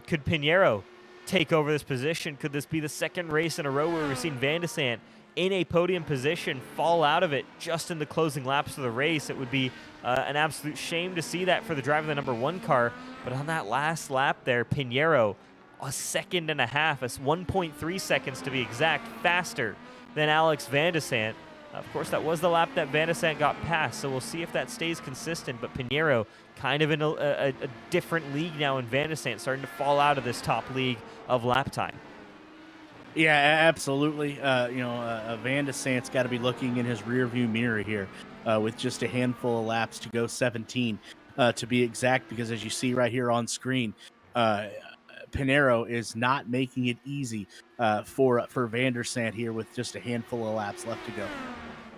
Could Pinheiro take over this position? Could this be the second race in a row where we've seen Vandesant in a podium position fall out of it just in the closing laps of the race? It would be an absolute shame to see that for the driver of the number 1 car. But on that last lap there, Pinheiro, a second and a half, 1.3 seconds to be exact, faster than Alex Vandesant. Of course, that was the lap that Vandesant got past, so we'll see if that stays consistent. But Pinheiro kind of in a different league now in Vandesant, starting to fall out of this top league of lap time. Yeah, absolutely. Vandesant's got to be looking in his rearview mirror here with just a handful of laps to go, 17 to be exact, because as you see right here on screen, Pinheiro is not making it easy for Vandesant here with just a handful of laps left to go.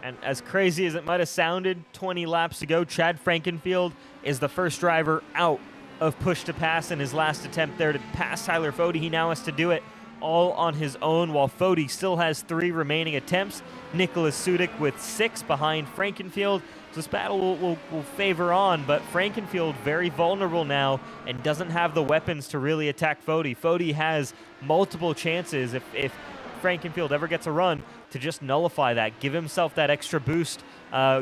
And as crazy as it might have sounded 20 laps ago, Chad Frankenfield is the first driver out of push to pass in his last attempt there to pass Tyler Fody. He now has to do it all on his own, while Fody still has 3 remaining attempts. Nicholas Sudik with 6 behind Frankenfield. So this battle will favor on, but Frankenfield very vulnerable now and doesn't have the weapons to really attack Fody. Fody has multiple chances if Frankenfield ever gets a run to just nullify that, give himself that extra boost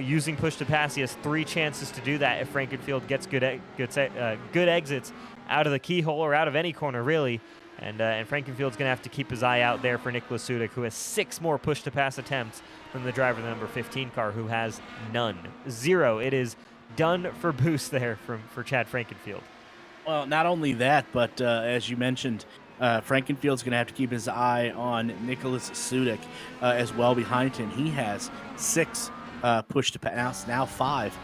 using push to pass. He has 3 chances to do that if Frankenfield gets good exits out of the keyhole or out of any corner really. And Frankenfield's going to have to keep his eye out there for Nicholas Sudik, who has 6 more push-to-pass attempts than the driver of the number 15 car, who has none. 0. It is done for boost there for Chad Frankenfield. Well, not only that, but as you mentioned, Frankenfield's going to have to keep his eye on Nicholas Sudik as well behind him. He has 6 push-to-pass, now 5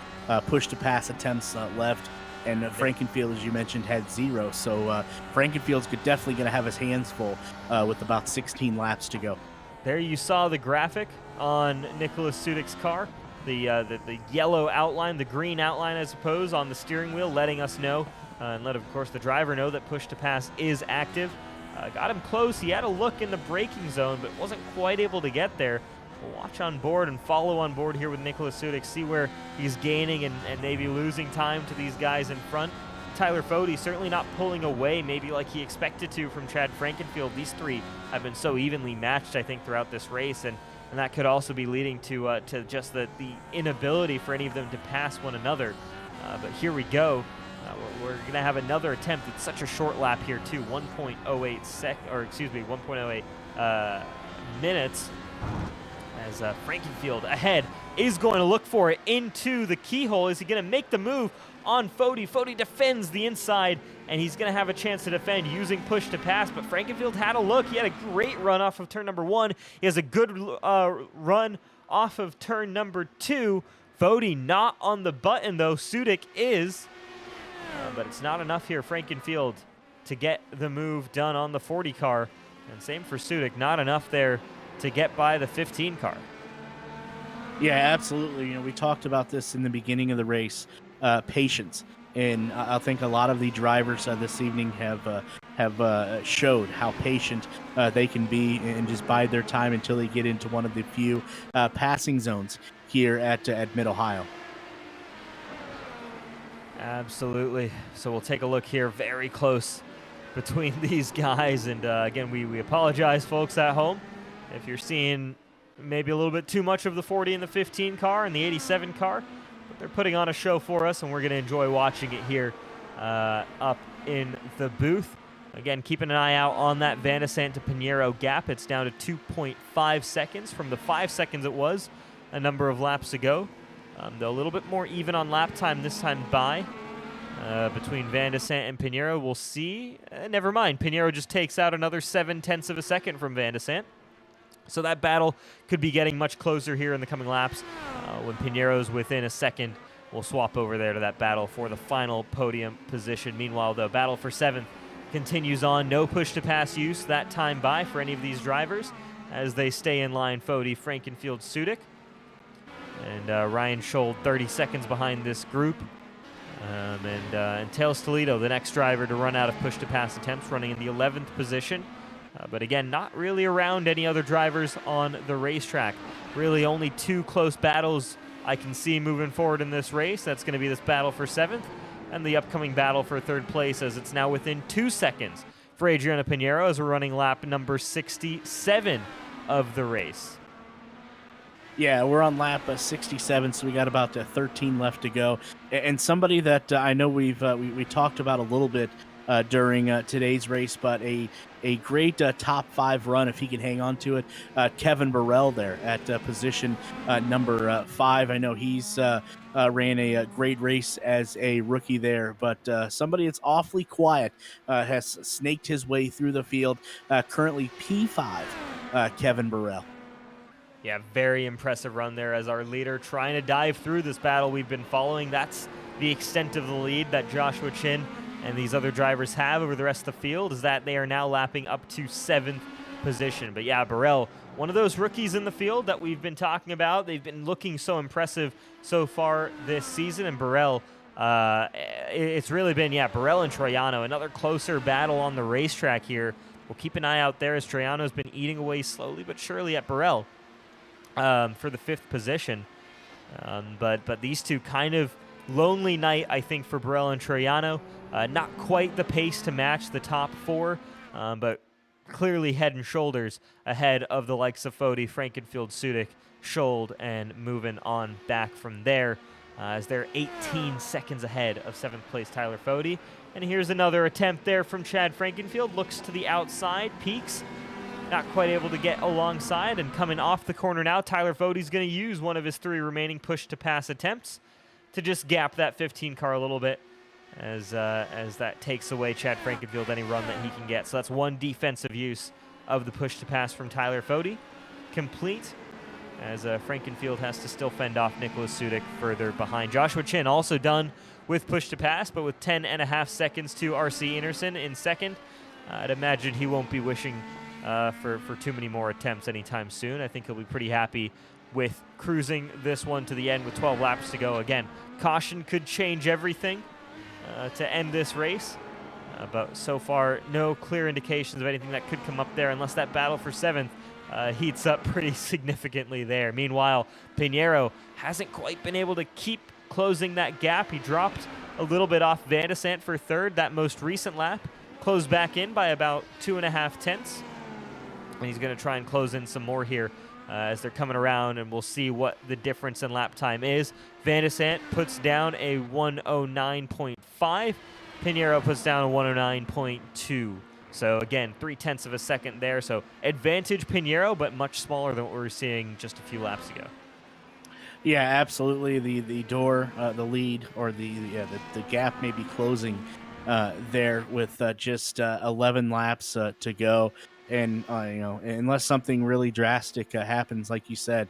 push-to-pass attempts left. And Frankenfield, as you mentioned, had 0. So Frankenfield's definitely going to have his hands full with about 16 laps to go. There you saw the graphic on Nicholas Sudik's car. The yellow outline, the green outline, I suppose, on the steering wheel, letting us know and let, of course, the driver know that push to pass is active. Got him close. He had a look in the braking zone, but wasn't quite able to get there. We'll watch on board and follow on board here with Nicholas Sudik, see where he's gaining and maybe losing time to these guys in front. Tyler Fody certainly not pulling away maybe like he expected to from Chad Frankenfield. These 3 have been so evenly matched, I think, throughout this race, and that could also be leading to just the inability for any of them to pass one another. But here we go. We're going to have another attempt. It's such a short lap here, too. 1.08 minutes. As Frankenfield ahead is going to look for it into the keyhole. Is he going to make the move on Fody? Fody defends the inside, and he's going to have a chance to defend using push to pass, but Frankenfield had a look. He had a great run off of turn number 1. He has a good run off of turn number 2. Fody not on the button, though. Sudik is, but it's not enough here, Frankenfield, to get the move done on the 40 car. And same for Sudik, not enough there to get by the 15 car. Yeah, absolutely. We talked about this in the beginning of the race, patience. And I think a lot of the drivers this evening have showed how patient they can be and just bide their time until they get into one of the few passing zones here at Mid-Ohio. Absolutely. So we'll take a look here, very close between these guys. And again, we apologize, folks at home, if you're seeing maybe a little bit too much of the 40 and the 15 car and the 87 car. But they're putting on a show for us, and we're going to enjoy watching it here up in the booth. Again, keeping an eye out on that Van de Sant to Pinheiro gap. It's down to 2.5 seconds from the 5 seconds it was a number of laps ago. Though a little bit more even on lap time this time by between Van de Sant and Pinheiro. We'll see. Never mind. Pinheiro just takes out another 0.7 of a second from Van de Sant. So that battle could be getting much closer here in the coming laps. When Pinheiro's within a second, we'll swap over there to that battle for the final podium position. Meanwhile, the battle for 7th continues on. No push-to-pass use that time by for any of these drivers as they stay in line. Fody, Frankenfield, Sudik. And Ryan Scholl 30 seconds behind this group. And Tails Toledo, the next driver to run out of push-to-pass attempts, running in the 11th position. But again, not really around any other drivers on the racetrack. Really only 2 close battles I can see moving forward in this race. That's going to be this battle for 7th and the upcoming battle for 3rd place, as it's now within 2 seconds for Adriano Pinheiro as we're running lap number 67 of the race. Yeah, we're on lap 67, so we got about 13 left to go. And somebody that I know we talked about a little bit during today's race, but a great top 5 run if he can hang on to it. Kevin Burrell there at position number 5. I know he's ran a great race as a rookie there, but somebody that's awfully quiet has snaked his way through the field. Currently P5, Kevin Burrell. Yeah, very impressive run there as our leader trying to dive through this battle we've been following. That's the extent of the lead that Joshua Chin and these other drivers have over the rest of the field, is that they are now lapping up to 7th position. But yeah, Burrell, one of those rookies in the field that we've been talking about. They've been looking so impressive so far this season. And Burrell, it's really been, Burrell and Troiano, another closer battle on the racetrack here. We'll keep an eye out there as Troiano's been eating away slowly but surely at Burrell for the 5th position. But these two kind of lonely night, I think, for Burrell and Troiano. Not quite the pace to match the top 4, but clearly head and shoulders ahead of the likes of Fody, Frankenfield, Sudik, Schold, and moving on back from there as they're 18 seconds ahead of 7th place Tyler Fody. And here's another attempt there from Chad Frankenfield. Looks to the outside, peaks. Not quite able to get alongside, and coming off the corner now, Tyler Fody's going to use one of his 3 remaining push-to-pass attempts to just gap that 15 car a little bit as that takes away Chad Frankenfield any run that he can get. So that's 1 defensive use of the push-to-pass from Tyler Fody. Complete, as Frankenfield has to still fend off Nicholas Sudik further behind. Joshua Chin also done with push-to-pass, but with 10.5 seconds to R.C. Anderson in 2nd. I'd imagine he won't be wishing for too many more attempts anytime soon. I think he'll be pretty happy with cruising this one to the end with 12 laps to go. Again, caution could change everything to end this race, but so far no clear indications of anything that could come up there unless that battle for 7th heats up pretty significantly there. Meanwhile, Pinheiro hasn't quite been able to keep closing that gap. He dropped a little bit off Van de Sant for 3rd that most recent lap, closed back in by about 2.5 tenths. And he's going to try and close in some more here as they're coming around, and we'll see what the difference in lap time is. Van de Sant puts down a 109.5. Pinheiro puts down a 109.2. So again, 0.3 of a second there. So advantage Pinheiro, but much smaller than what we were seeing just a few laps ago. Yeah, absolutely. The door, the lead, or the gap may be closing there with just 11 laps to go. And, unless something really drastic happens, like you said,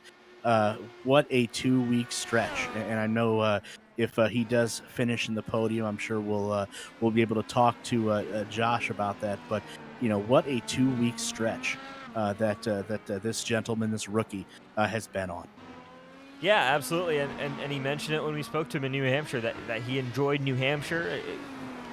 what a 2-week stretch. And I know if he does finish in the podium, I'm sure we'll be able to talk to Josh about that. But, what a 2-week stretch that this gentleman, this rookie, has been on. Yeah, absolutely. And he mentioned it when we spoke to him in New Hampshire, that he enjoyed New Hampshire,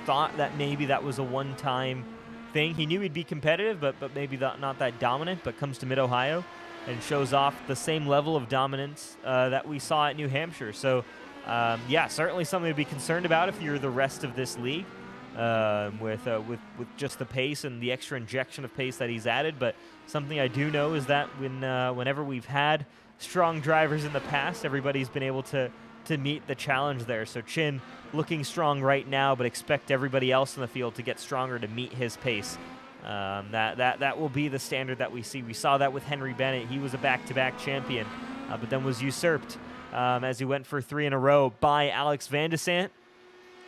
thought that maybe that was a one-time thing. He knew he'd be competitive, but maybe not that dominant, but comes to Mid-Ohio and shows off the same level of dominance that we saw at New Hampshire. So Yeah, certainly something to be concerned about if you're the rest of this league, with just the pace and the extra injection of pace that he's added. But something I do know is that whenever we've had strong drivers in the past, everybody's been able to meet the challenge there. So Chin looking strong right now, but expect everybody else in the field to get stronger to meet his pace. That will be the standard that we see. We saw that with Henry Bennett. He was a back-to-back champion, but then was usurped as he went for 3 in a row by Alex Van de Sant.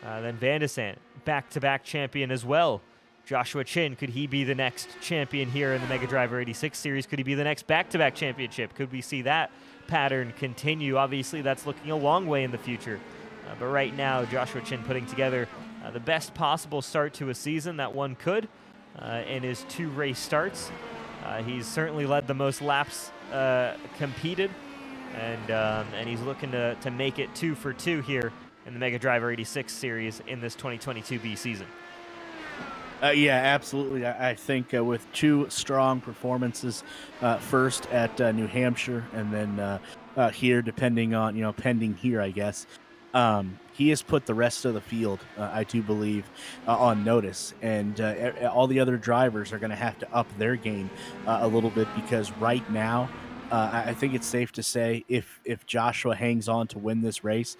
Then Van de Sant, back-to-back champion as well. Joshua Chin, could he be the next champion here in the Mega Driver 86 series? Could he be the next back-to-back championship? Could we see that pattern continue? Obviously, that's looking a long way in the future. But right now, Joshua Chin putting together the best possible start to a season that one could in his 2 race starts. He's certainly led the most laps competed, and he's looking to make it 2 for 2 here in the Mega Driver 86 series in this 2022B season. Yeah, absolutely. I think with 2 strong performances, first at New Hampshire and then here, depending on, pending here, I guess, he has put the rest of the field, I do believe, on notice. And all the other drivers are going to have to up their game a little bit, because right now, I think it's safe to say if Joshua hangs on to win this race,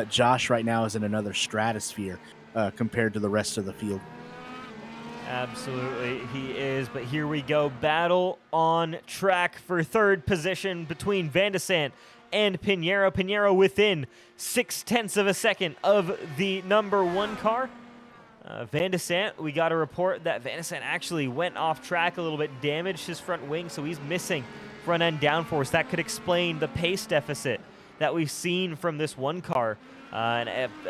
Josh right now is in another stratosphere compared to the rest of the field. Absolutely, he is. But here we go. Battle on track for 3rd position between Van de Sant and Pinheiro. Pinheiro within 0.6 of a second of the number 1 car. Van de Sant, we got a report that Van de Sant actually went off track a little bit, damaged his front wing, so he's missing front end downforce. That could explain the pace deficit that we've seen from this 1 car.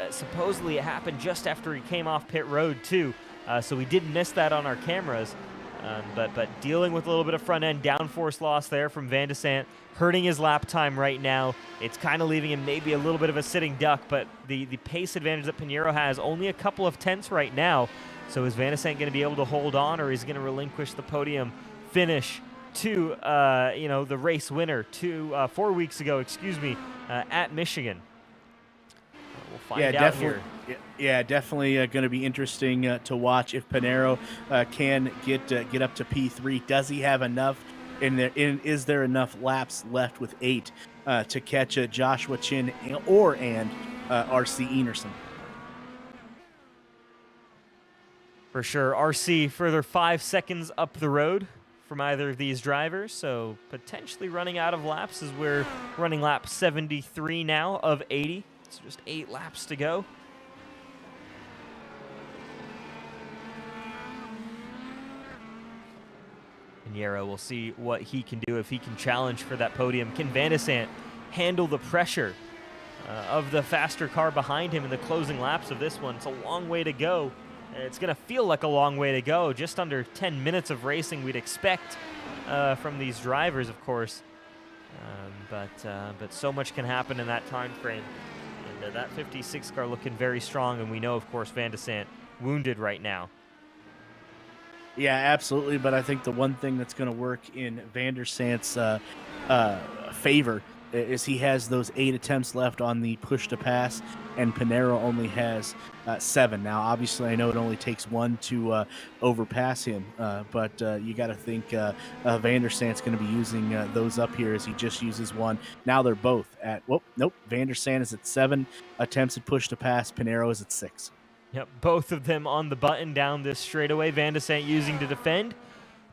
Supposedly it happened just after he came off pit road too. So we did miss that on our cameras, but dealing with a little bit of front-end downforce loss there from Van de Sant, hurting his lap time right now. It's kind of leaving him maybe a little bit of a sitting duck, but the pace advantage that Pinheiro has, only a couple of tenths right now. So is Van de Sant going to be able to hold on, or is he going to relinquish the podium finish to the race winner 4 weeks ago, at Michigan? We'll find out here. Yeah, definitely going to be interesting to watch if Pinheiro can get up to P3. Does he have enough? Is there enough laps left with 8 to catch Joshua Chin and RC Enerson? For sure, RC further 5 seconds up the road from either of these drivers, so potentially running out of laps as we're running lap 73 now of 80. So just 8 laps to go. Pinheiro, we'll see what he can do, if he can challenge for that podium. Can Van de Sant handle the pressure of the faster car behind him in the closing laps of this one? It's a long way to go. It's going to feel like a long way to go. Just under 10 minutes of racing we'd expect from these drivers, of course. But so much can happen in that time frame. And that 56 car looking very strong, and we know, of course, Van de Sant wounded right now. Yeah, absolutely. But I think the one thing that's going to work in Van der Sant's favor is he has those 8 attempts left on the push to pass, and Pinheiro only has 7. Now, obviously, I know it only takes 1 to overpass him, but you got to think Van der Sant's going to be using those up here as he just uses 1. Now they're both at, nope, Van der Sant is at 7 attempts at push to pass, Pinheiro is at 6. Yep, both of them on the button down this straightaway. Van de Sant using to defend,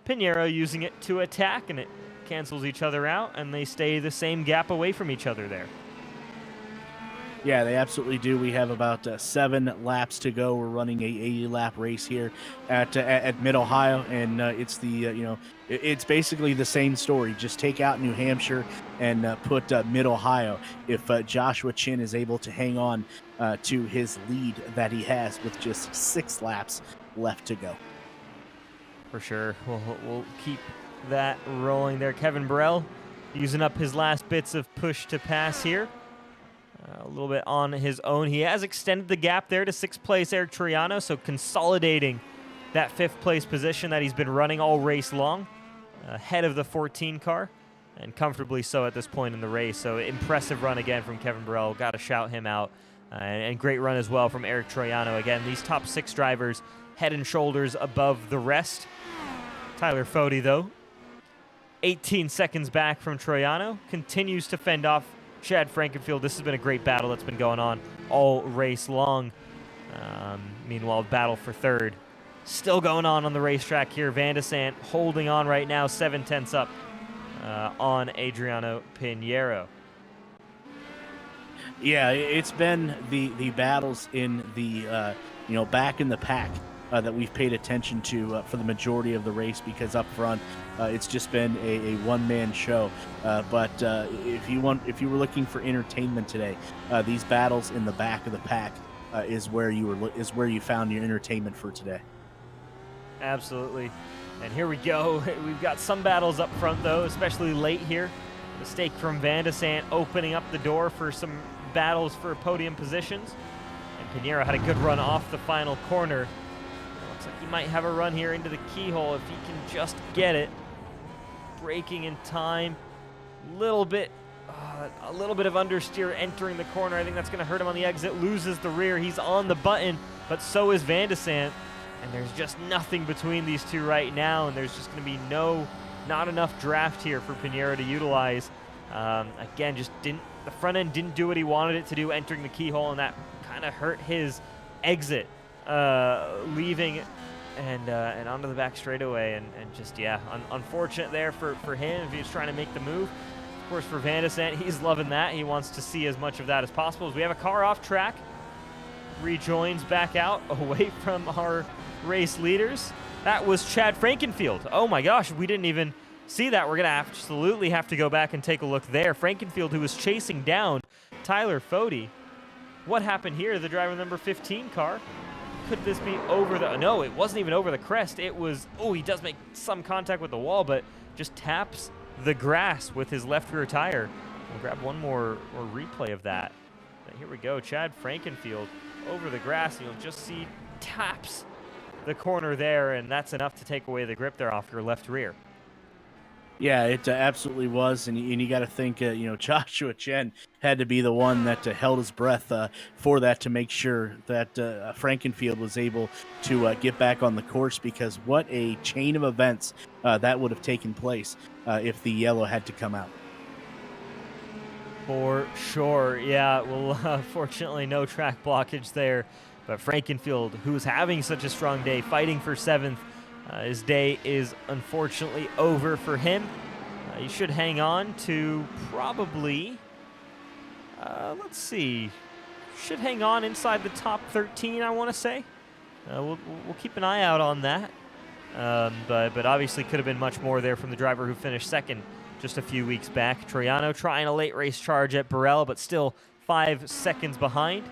Pinheiro using it to attack, and it cancels each other out, and they stay the same gap away from each other there. Yeah, they absolutely do. We have about 7 laps to go. We're running a 80-lap race here at Mid-Ohio, and it's the it's basically the same story. Just take out New Hampshire and put Mid-Ohio. If Joshua Chin is able to hang on to his lead that he has with just 6 laps left to go. For sure, we'll keep that rolling there. Kevin Burrell using up his last bits of push to pass here. A little bit on his own. He has extended the gap there to 6th place Eric Triano, so consolidating that 5th place position that he's been running all race long, ahead of the 14 car. and comfortably so at this point in the race. So impressive run again from Kevin Burrell. Got to shout him out. And great run as well from Eric Troiano. Again, these top 6 drivers head and shoulders above the rest. Tyler Fode, though, 18 seconds back from Troiano, continues to fend off Chad Frankenfield. This has been a great battle that's been going on all race long. Meanwhile, battle for third still going on the racetrack here. Van de Sant holding on right now, 7/10 up on Adriano Pinheiro. Yeah, it's been the battles in the back in the pack that we've paid attention to for the majority of the race, because up front it's just been a one-man show. But if you were looking for entertainment today, these battles in the back of the pack is where you found your entertainment for today. Absolutely. And here we go. We've got some battles up front, though, especially late here. Mistake from Van de Sant opening up the door for some battles for podium positions. And Pinheiro had a good run off the final corner. Looks like he might have a run here into the keyhole if he can just get it. Braking in time. A little bit of understeer entering the corner. I think that's going to hurt him on the exit. Loses the rear. He's on the button, but so is Van de Sant. And there's just nothing between these two right now, and there's just going to be not enough draft here for Pinheiro to utilize. Again, the front end didn't do what he wanted it to do entering the keyhole, and that kind of hurt his exit, leaving and onto the back straightaway, and just, yeah, unfortunate there for him if he was trying to make the move. Of course, for Van de Sant, he's loving that. He wants to see as much of that as possible. As we have a car off track, rejoins back out away from our race leaders. That was Chad Frankenfield. Oh my gosh, we didn't even see that. We're going to absolutely have to go back and take a look there. Frankenfield, who was chasing down Tyler Fode. What happened here? The driver number 15 car. Could this be over the... No, it wasn't even over the crest. It was... Oh, he does make some contact with the wall, but just taps the grass with his left rear tire. We'll grab one more replay of that. But here we go. Chad Frankenfield over the grass. You'll just see taps the corner there, and that's enough to take away the grip there off your left rear. Yeah, it absolutely was, and you got to think, Joshua Chen had to be the one that held his breath for that, to make sure that Frankenfield was able to get back on the course, because what a chain of events that would have taken place if the yellow had to come out. For sure, yeah. Well, fortunately, no track blockage there. But Frankenfield, who's having such a strong day, fighting for 7th, his day is unfortunately over for him. He should hang on to probably, let's see, should hang on inside the top 13, I want to say. We'll keep an eye out on that. But obviously could have been much more there from the driver who finished second just a few weeks back. Troiano trying a late race charge at Burrell, but still 5 seconds behind.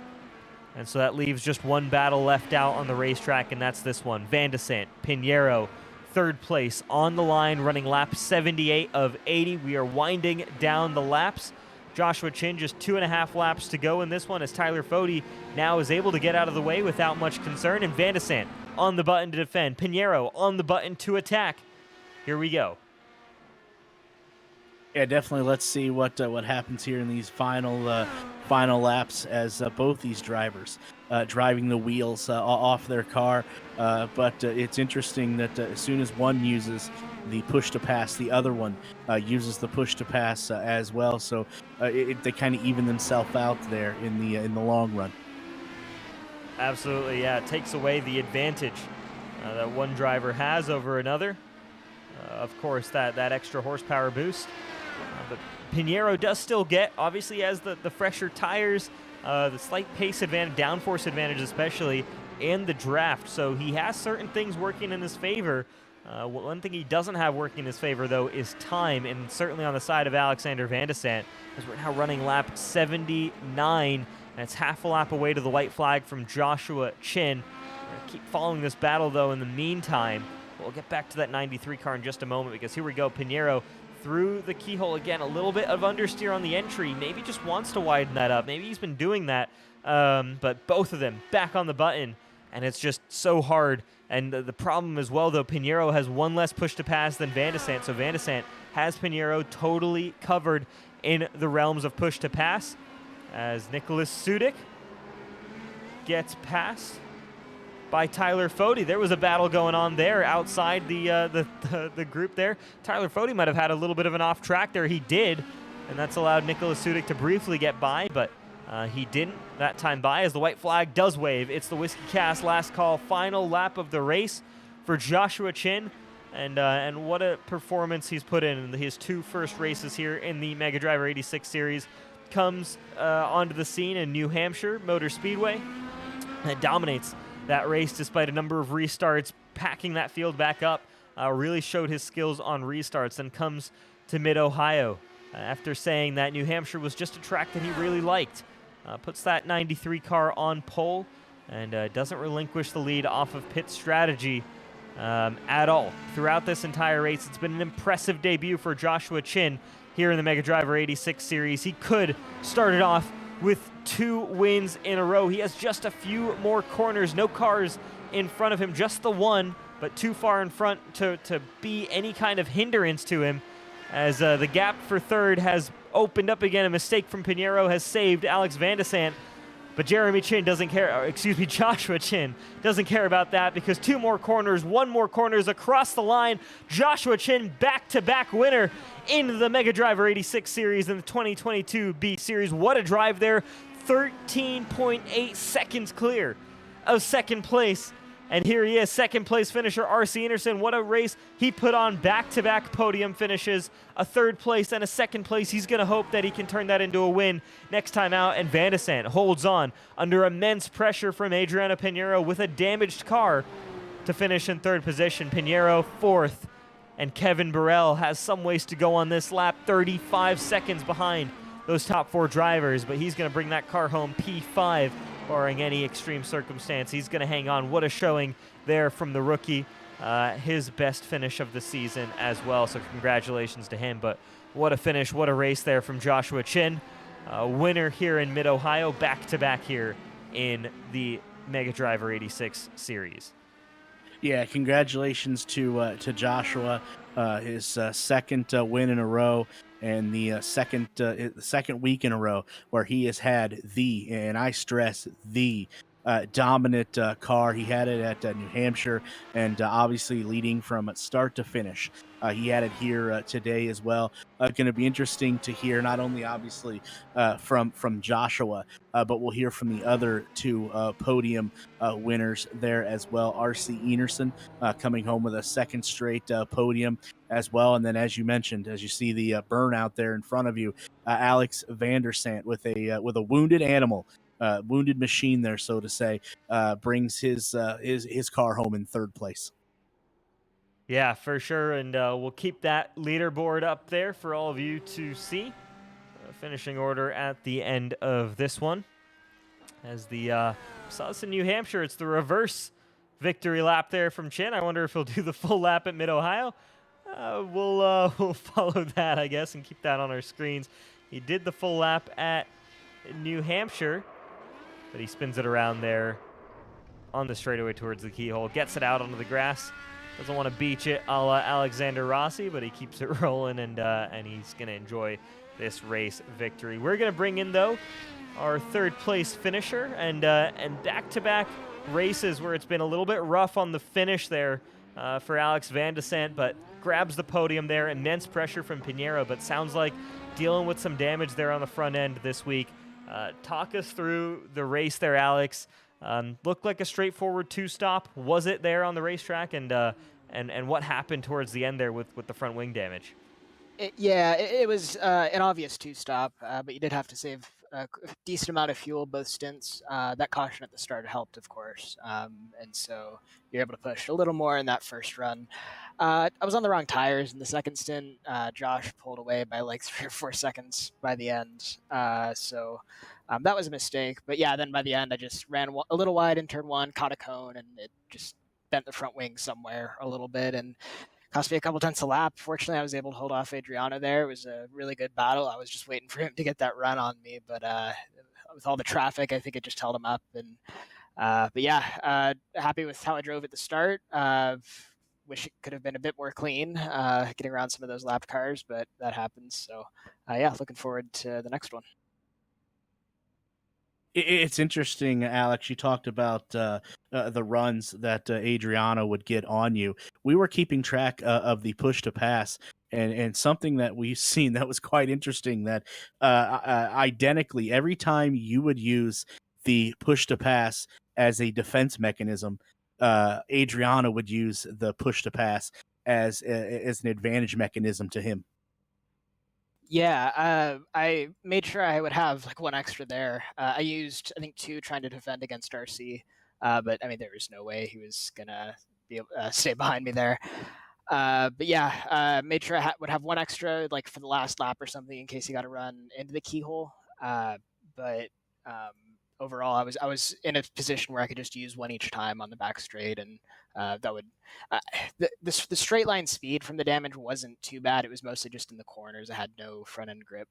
And so that leaves just one battle left out on the racetrack, and that's this one. Van de Sant, Pinheiro, third place on the line, running lap 78 of 80. We are winding down the laps. Joshua Chin just 2.5 laps to go in this one, as Tyler Fode now is able to get out of the way without much concern. And Van de Sant on the button to defend. Pinheiro on the button to attack. Here we go. Yeah, definitely. Let's see what happens here in these final laps, as both these drivers driving the wheels off their car. But it's interesting that as soon as one uses the push to pass, the other one uses the push to pass as well. So they kind of even themselves out there in the long run. Absolutely, yeah. It takes away the advantage that one driver has over another. Of course, that extra horsepower boost. But Pinheiro does still get, obviously, as the fresher tires, the slight pace advantage, downforce advantage especially, and the draft. So he has certain things working in his favor. One thing he doesn't have working in his favor, though, is time, and certainly on the side of Alexander Van de Sant, as we're now running lap 79, and it's half a lap away to the white flag from Joshua Chin. We're going to keep following this battle, though, in the meantime. We'll get back to that 93 car in just a moment, because here we go. Pinheiro through the keyhole again. A little bit of understeer on the entry. Maybe just wants to widen that up. Maybe he's been doing that. But both of them back on the button, and it's just so hard. And the problem as well, though, Pinheiro has one less push to pass than Van de Sant, so Van de Sant has Pinheiro totally covered in the realms of push to pass, as Nicholas Sudik gets passed by Tyler Fody. There was a battle going on there outside the group there. Tyler Fody might have had a little bit of an off track there. He did, and that's allowed Nicholas Sudik to briefly get by, but he didn't that time by, as the white flag does wave. It's the Whiskey Cast last call, final lap of the race for Joshua Chin. And what a performance he's put in his 2 first races here in the Mega Driver 86 series. Comes onto the scene in New Hampshire Motor Speedway and dominates that race despite a number of restarts, packing that field back up. Really showed his skills on restarts, and comes to Mid-Ohio after saying that New Hampshire was just a track that he really liked. Puts that 93 car on pole and doesn't relinquish the lead off of pit strategy at all. Throughout this entire race, it's been an impressive debut for Joshua Chin here in the Mega Driver 86 series. He could start it off with 2 wins in a row. He has just a few more corners, no cars in front of him, just the one, but too far in front to be any kind of hindrance to him, as the gap for third has opened up again. A mistake from Pinheiro has saved Alex Van de Sant. But Joshua Chin doesn't care about that, because 2 more corners, 1 more corners across the line. Joshua Chin, back-to-back winner in the Mega Driver 86 series and the 2022 B series. What a drive there. 13.8 seconds clear of second place. And here he is, second place finisher, R.C. Anderson. What a race. He put on back-to-back podium finishes, a 3rd place and a 2nd place. He's going to hope that he can turn that into a win next time out. And Van de Sant holds on under immense pressure from Adriano Pinheiro with a damaged car to finish in 3rd position. Pinheiro 4th, and Kevin Burrell has some ways to go on this lap, 35 seconds behind those top 4 drivers, but he's going to bring that car home P5. Barring any extreme circumstance. He's going to hang on. What a showing there from the rookie. His best finish of the season as well, so congratulations to him. But what a finish, what a race there from Joshua Chin. Winner here in Mid-Ohio, back-to-back here in the Mega Driver 86 series. Yeah, congratulations to Joshua. His 2nd win in a row, and the second week in a row where he has had and I stress the dominant car. He had it at New Hampshire, and obviously leading from start to finish. He had it here today as well. Going to be interesting to hear, not only obviously from Joshua, but we'll hear from the other 2 podium winners there as well. R.C. Enerson coming home with a 2nd straight podium as well. And then, as you mentioned, as you see the burnout there in front of you, Alex Van de Sant with a wounded animal. Wounded machine there, so to say, brings his car home in 3rd place. Yeah, for sure, and we'll keep that leaderboard up there for all of you to see. Finishing order at the end of this one. As saw this in New Hampshire, it's the reverse victory lap there from Chin. I wonder if he'll do the full lap at Mid-Ohio. We'll follow that, I guess, and keep that on our screens. He did the full lap at New Hampshire, but he spins it around there on the straightaway towards the keyhole, gets it out onto the grass. Doesn't want to beach it a la Alexander Rossi, but he keeps it rolling, and he's going to enjoy this race victory. We're going to bring in, though, our 3rd place finisher, and back-to-back races where it's been a little bit rough on the finish there for Alex Van de Sant, but grabs the podium there. Immense pressure from Pinheiro, but sounds like dealing with some damage there on the front end this week. Talk us through the race there, Alex. Looked like a straightforward 2-stop. Was it there on the racetrack? And what happened towards the end there with the front wing damage? It was an obvious 2-stop, but you did have to save a decent amount of fuel both stints. That caution at the start helped, of course, and so you're able to push a little more in that first run. I was on the wrong tires in the second stint. Josh pulled away by like 3 or 4 seconds by the end, so that was a mistake. But yeah, then by the end I just ran a little wide in turn 1, caught a cone, and it just bent the front wing somewhere a little bit, and cost me a couple tenths a lap. Fortunately, I was able to hold off Adriano there. It was a really good battle. I was just waiting for him to get that run on me, but with all the traffic, I think it just held him up. And but yeah, happy with how I drove at the start. wish it could have been a bit more clean, getting around some of those lapped cars, but that happens. So, yeah, looking forward to the next one. It's interesting, Alex. You talked about the runs that Adriana would get on you. We were keeping track of the push to pass, and something that we've seen that was quite interesting. That identically, every time you would use the push to pass as a defense mechanism, Adriana would use the push to pass as an advantage mechanism to him. Yeah, I made sure I would have like one extra there. I used, I think, two trying to defend against RC, but I mean, there was no way he was gonna be able stay behind me there. But yeah, made sure I would have one extra, like for the last lap or something, in case he got to run into the keyhole. But um, overall, I was in a position where I could just use one each time on the back straight, and that would uh, the straight line speed from the damage wasn't too bad. It was mostly just in the corners. I had no front end grip.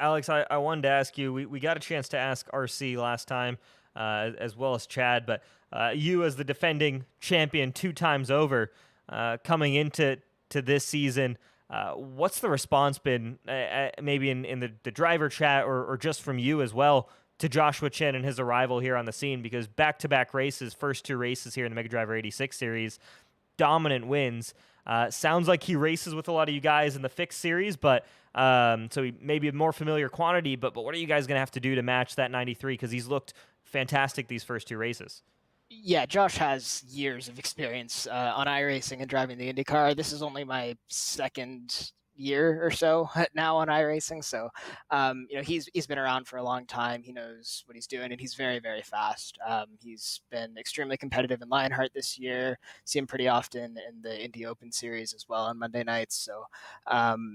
Alex, I wanted to ask you. We got a chance to ask RC last time, as well as Chad, but you as the defending champion 2 times over, coming into this season, what's the response been? Maybe in the driver chat or just from you as well to Joshua Chen and his arrival here on the scene, because back-to-back races, first 2 races here in the Mega Driver 86 series, dominant wins. Sounds like he races with a lot of you guys in the fixed series, but so he may be a more familiar quantity. But what are you guys going to have to do to match that 93? Because he's looked fantastic these first 2 races. Yeah, Josh has years of experience on iRacing and driving the IndyCar. This is only my second year or so now on iRacing, so he's been around for a long time. He knows what he's doing, and he's very, very fast. He's been extremely competitive in Lionheart this year. See him pretty often in the Indy Open Series as well on Monday nights. So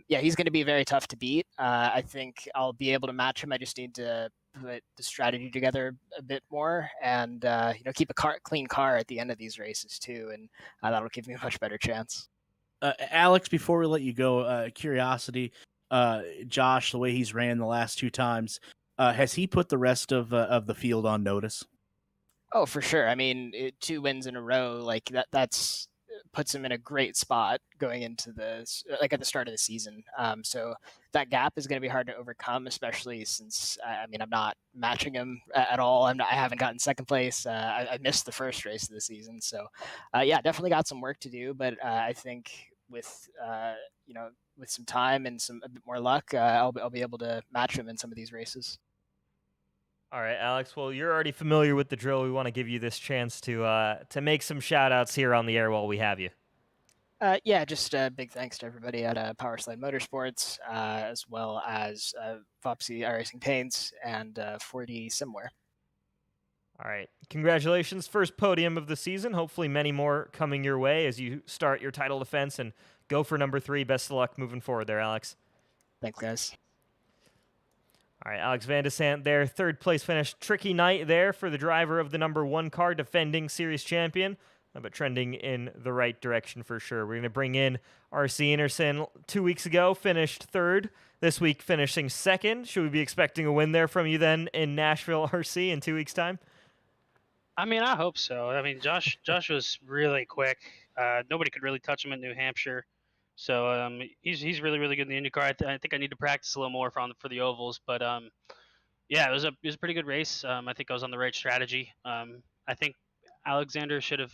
yeah, he's going to be very tough to beat. I think I'll be able to match him. I just need to put the strategy together a bit more, and keep a clean car at the end of these races too, and that'll give me a much better chance. Alex, before we let you go, curiosity, Josh, the way he's ran the last 2 times, has he put the rest of the field on notice? Oh, for sure. I mean, 2 wins in a row, like that's puts him in a great spot going into this, like at the start of the season. So that gap is going to be hard to overcome, especially since I mean I'm not matching him at all. I haven't gotten second place. I missed the first race of the season, so yeah, definitely got some work to do. But I think with with some time and a bit more luck, I'll be able to match him in some of these races. All right, Alex. Well, you're already familiar with the drill. We want to give you this chance to make some shout outs here on the air while we have you. Yeah, just big thanks to everybody at Powerslide Motorsports, as well as Fopsy iRacing Paints and 4D Simware. All right. Congratulations. First podium of the season. Hopefully many more coming your way as you start your title defense and go for number 3. Best of luck moving forward there, Alex. Thanks, guys. All right, Alex Van de Sant there. 3rd place finish. Tricky night there for the driver of the number 1 car, defending series champion, but trending in the right direction for sure. We're going to bring in RC Anderson. 2 weeks ago, finished 3rd. This week, finishing 2nd. Should we be expecting a win there from you then in Nashville, RC, in 2 weeks' time? I mean, I hope so. I mean, Josh was really quick. Nobody could really touch him in New Hampshire. So he's really, really good in the IndyCar. I think I need to practice a little more for the ovals. But yeah, it was a pretty good race. I think I was on the right strategy. I think Alexander should have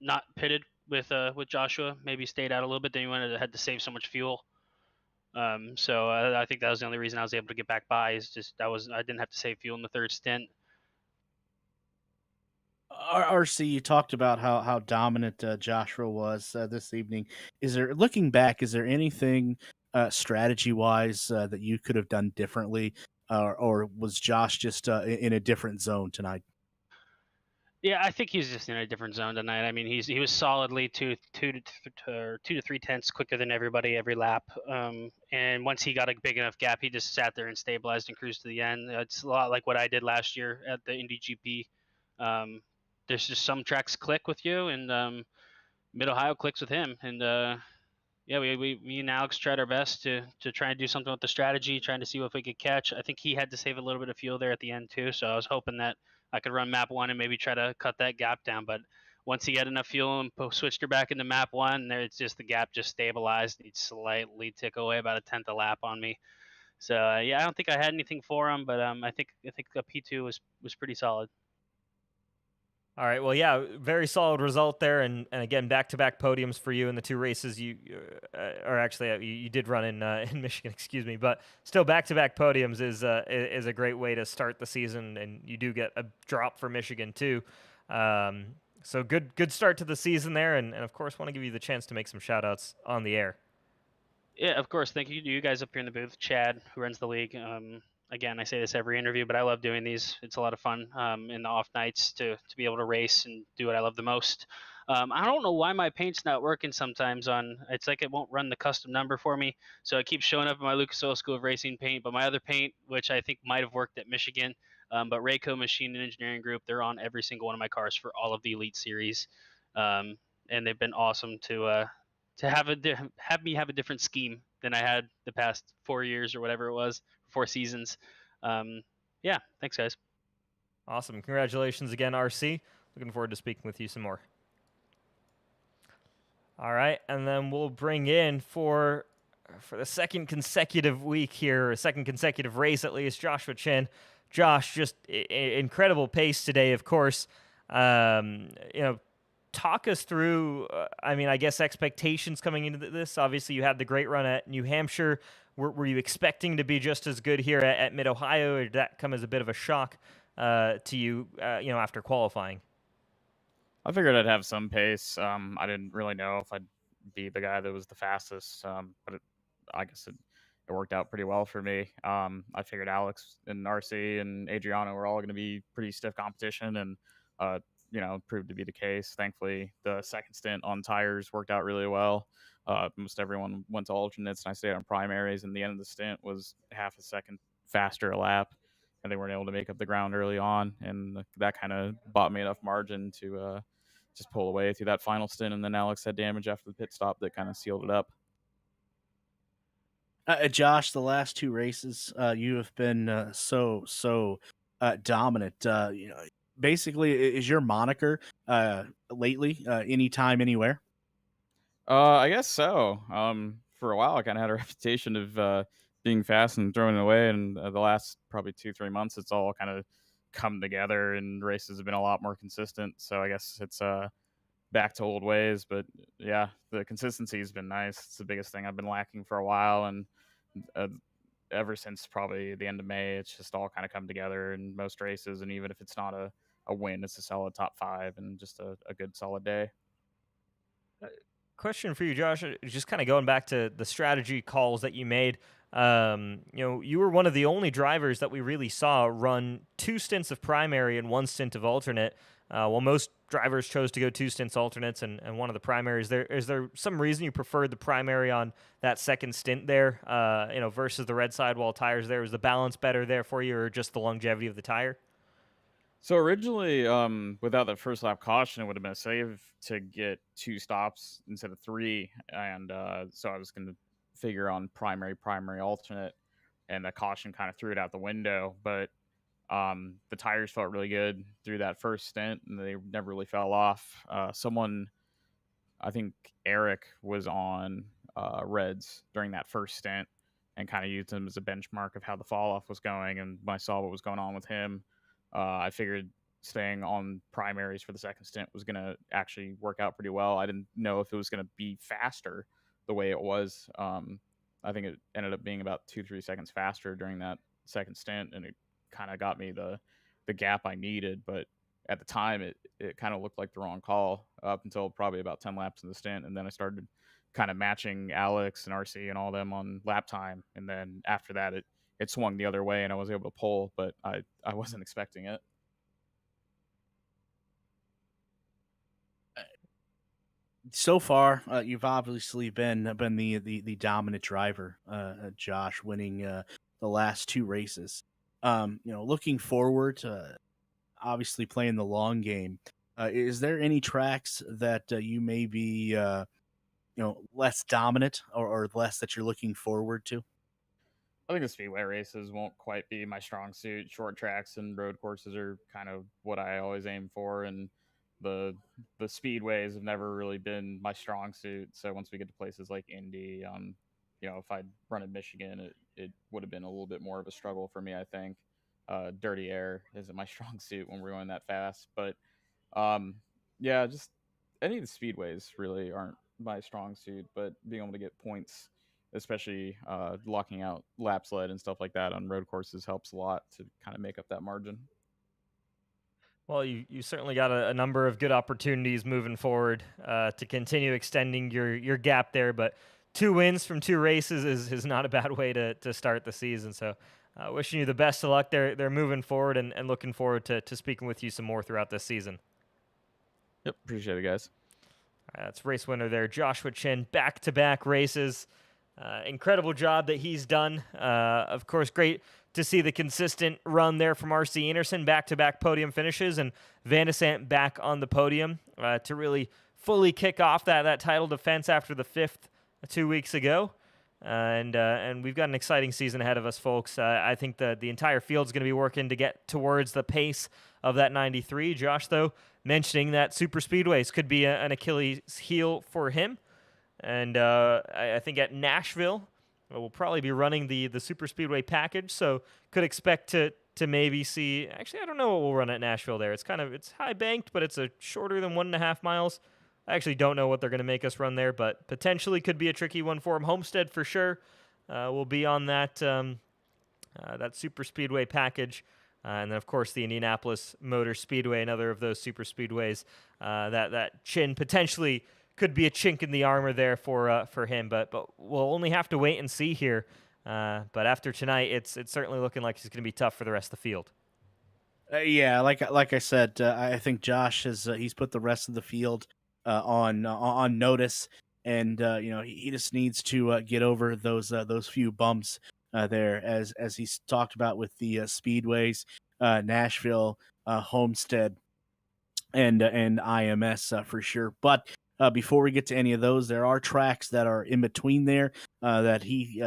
not pitted with Joshua. Maybe stayed out a little bit. Then he had to save so much fuel. So I think that was the only reason I was able to get back by. Is just I didn't have to save fuel in the 3rd stint. RC, you talked about how dominant Joshua was this evening. Looking back, is there anything strategy wise that you could have done differently, or was Josh just in a different zone tonight? Yeah, I think he's just in a different zone tonight. I mean, he was solidly two to 3 tenths quicker than everybody every lap. And once he got a big enough gap, he just sat there and stabilized and cruised to the end. It's a lot like what I did last year at the Indy GP. There's just some tracks click with you, and Mid Ohio clicks with him. And yeah, me and Alex tried our best to try and do something with the strategy, trying to see if we could catch. I think he had to save a little bit of fuel there at the end too, so I was hoping that I could run map 1 and maybe try to cut that gap down. But once you get enough fuel and switched her back into map one, there it's just the gap just stabilized. He'd slightly tick away about a tenth a lap on me. So yeah, I don't think I had anything for him, but I think a P2 was pretty solid. All right. Well, yeah, very solid result there, and again, back-to-back podiums for you in the two races or actually you did run in Michigan, excuse me, but still back-to-back podiums is a great way to start the season, and you do get a drop for Michigan too. So good start to the season there, and of course, want to give you the chance to make some shout-outs on the air. Yeah, of course. Thank you to you guys up here in the booth, Chad, who runs the league. Again, I say this every interview, but I love doing these. It's a lot of fun in the off nights to be able to race and do what I love the most. I don't know why my paint's not working sometimes. It's like it won't run the custom number for me, so it keeps showing up in my Lucas Oil School of Racing paint. But my other paint, which I think might have worked at Michigan, but Rayco Machine and Engineering Group, they're on every single one of my cars for all of the Elite Series, and they've been awesome to have me have a different scheme than I had the past 4 years or whatever it was, 4 seasons. Yeah, thanks guys. Awesome. Congratulations again, RC. Looking forward to speaking with you some more. All right, and then we'll bring in for the second consecutive week here, or second consecutive race at least, Joshua Chin. Josh, just incredible pace today, of course. Talk us through, I guess expectations coming into this. Obviously, you had the great run at New Hampshire. Were you expecting to be just as good here at Mid-Ohio, or did that come as a bit of a shock to you, after qualifying? I figured I'd have some pace. I didn't really know if I'd be the guy that was the fastest, but I guess it worked out pretty well for me. I figured Alex and RC and Adriano were all going to be pretty stiff competition, and proved to be the case. Thankfully, the second stint on tires worked out really well. Most everyone went to alternates, and I stayed on primaries, and the end of the stint was half a second faster a lap, and they weren't able to make up the ground early on, and that kind of bought me enough margin to just pull away through that final stint. And then Alex had damage after the pit stop that kind of sealed it up. Josh, the last two races, you have been so dominant. Basically, is your moniker lately anytime, anywhere? I guess so. For a while, I kind of had a reputation of being fast and throwing it away, and the last probably 2-3 months, it's all kind of come together, and races have been a lot more consistent. So I guess it's back to old ways, but yeah, the consistency has been nice. It's the biggest thing I've been lacking for a while, and ever since probably the end of May, it's just all kind of come together in most races. And even if it's not a win, it's a solid top 5 and just a good solid day. Question for you, Josh, just kind of going back to the strategy calls that you made. You were one of the only drivers that we really saw run 2 stints of primary and 1 stint of alternate. While most drivers chose to go 2 stints alternates and one of the primaries, is there some reason you preferred the primary on that second stint there, versus the red sidewall tires there? Was the balance better there for you, or just the longevity of the tire? So originally, without that first lap caution, it would have been a save to get 2 stops instead of 3, and so I was going to figure on primary alternate, and the caution kind of threw it out the window. But the tires felt really good through that first stint, and they never really fell off. Someone, I think Eric, was on reds during that first stint and kind of used them as a benchmark of how the fall off was going. And when I saw what was going on with him, I figured staying on primaries for the second stint was going to actually work out pretty well. I didn't know if it was going to be faster the way it was. I think it ended up being about 2-3 seconds faster during that second stint, and it kind of got me the gap I needed. But at the time, it kind of looked like the wrong call up until probably about 10 laps in the stint, and then I started kind of matching Alex and RC and all them on lap time, and then after that it swung the other way and I was able to pull, but I wasn't expecting it. So far, you've obviously been the dominant driver, Josh, winning the last 2 races. Looking forward, obviously playing the long game. Is there any tracks that you may be less dominant or less that you're looking forward to? I think the speedway races won't quite be my strong suit. Short tracks and road courses are kind of what I always aim for, and the speedways have never really been my strong suit. So once we get to places like Indy, if I'd run in Michigan, it would have been a little bit more of a struggle for me, I think. Dirty air isn't my strong suit when we're going that fast, but yeah, just any of the speedways really aren't my strong suit, but being able to get points, especially locking out lap sled and stuff like that on road courses, helps a lot to kind of make up that margin. Well, you certainly got a number of good opportunities moving forward to continue extending your gap there, but 2 wins from 2 races is not a bad way to start the season. So wishing you the best of luck. They're moving forward and looking forward to speaking with you some more throughout this season. Yep, appreciate it, guys. That's race winner there, Joshua Chin, back-to-back races. Incredible job that he's done. Of course, great to see the consistent run there from RC Anderson, back-to-back podium finishes, and Van de Sant back on the podium to really fully kick off that title defense after the 5th 2 weeks ago. And we've got an exciting season ahead of us, folks. I think the entire field's going to be working to get towards the pace of that 93. Josh, though, mentioning that super speedways could be an Achilles heel for him. And I think at Nashville, we'll probably be running the super speedway package, so could expect to maybe see. Actually, I don't know what we'll run at Nashville there. It's high banked, but it's a shorter than 1.5 miles. I actually don't know what they're going to make us run there, but potentially could be a tricky one for him. Homestead for sure will be on that super speedway package. And then, of course, the Indianapolis Motor Speedway, another of those super speedways. That Chin potentially could be a chink in the armor there for him, but we'll only have to wait and see here. But after tonight, it's certainly looking like he's going to be tough for the rest of the field. Yeah, like I said, I think Josh he's put the rest of the field on notice, and he just needs to get over those few bumps there, as he's talked about with the speedways, Nashville, Homestead, and IMS for sure. But before we get to any of those, there are tracks that are in between there that he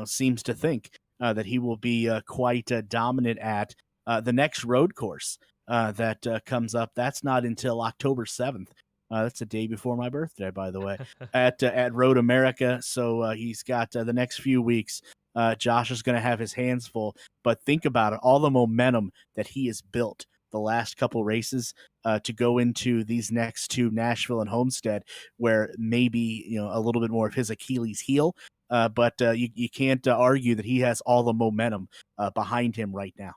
seems to think that he will be quite dominant at. The next road course that comes up, that's not until October 7th. That's the day before my birthday, by the way, at Road America. So he's got the next few weeks. Josh is going to have his hands full. But think about it, all the momentum that he has built the last couple races to go into these next 2, Nashville and Homestead, where maybe a little bit more of his Achilles heel. But you can't argue that he has all the momentum behind him right now.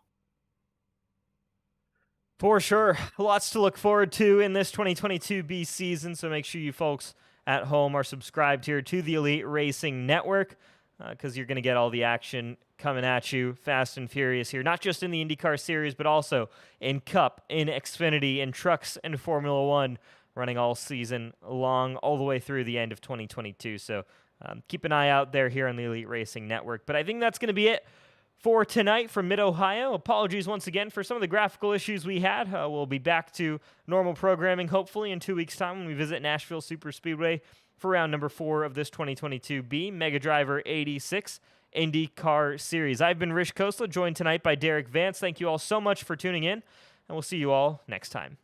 For sure. Lots to look forward to in this 2022 B season, so make sure you folks at home are subscribed here to the Elite Racing Network because you're going to get all the action coming at you fast and furious here, not just in the INDYCAR Series, but also in Cup, in Xfinity, in Trucks, and Formula One, running all season long, all the way through the end of 2022. So keep an eye out there here on the Elite Racing Network. But I think that's going to be it for tonight from Mid-Ohio. Apologies once again for some of the graphical issues we had. We'll be back to normal programming hopefully in 2 weeks' time when we visit Nashville Superspeedway for round number 4 of this 2022 B Mega Driver 86 INDYCAR Series. I've been Khosla, joined tonight by Derik, Vance. Thank you all so much for tuning in, and we'll see you all next time.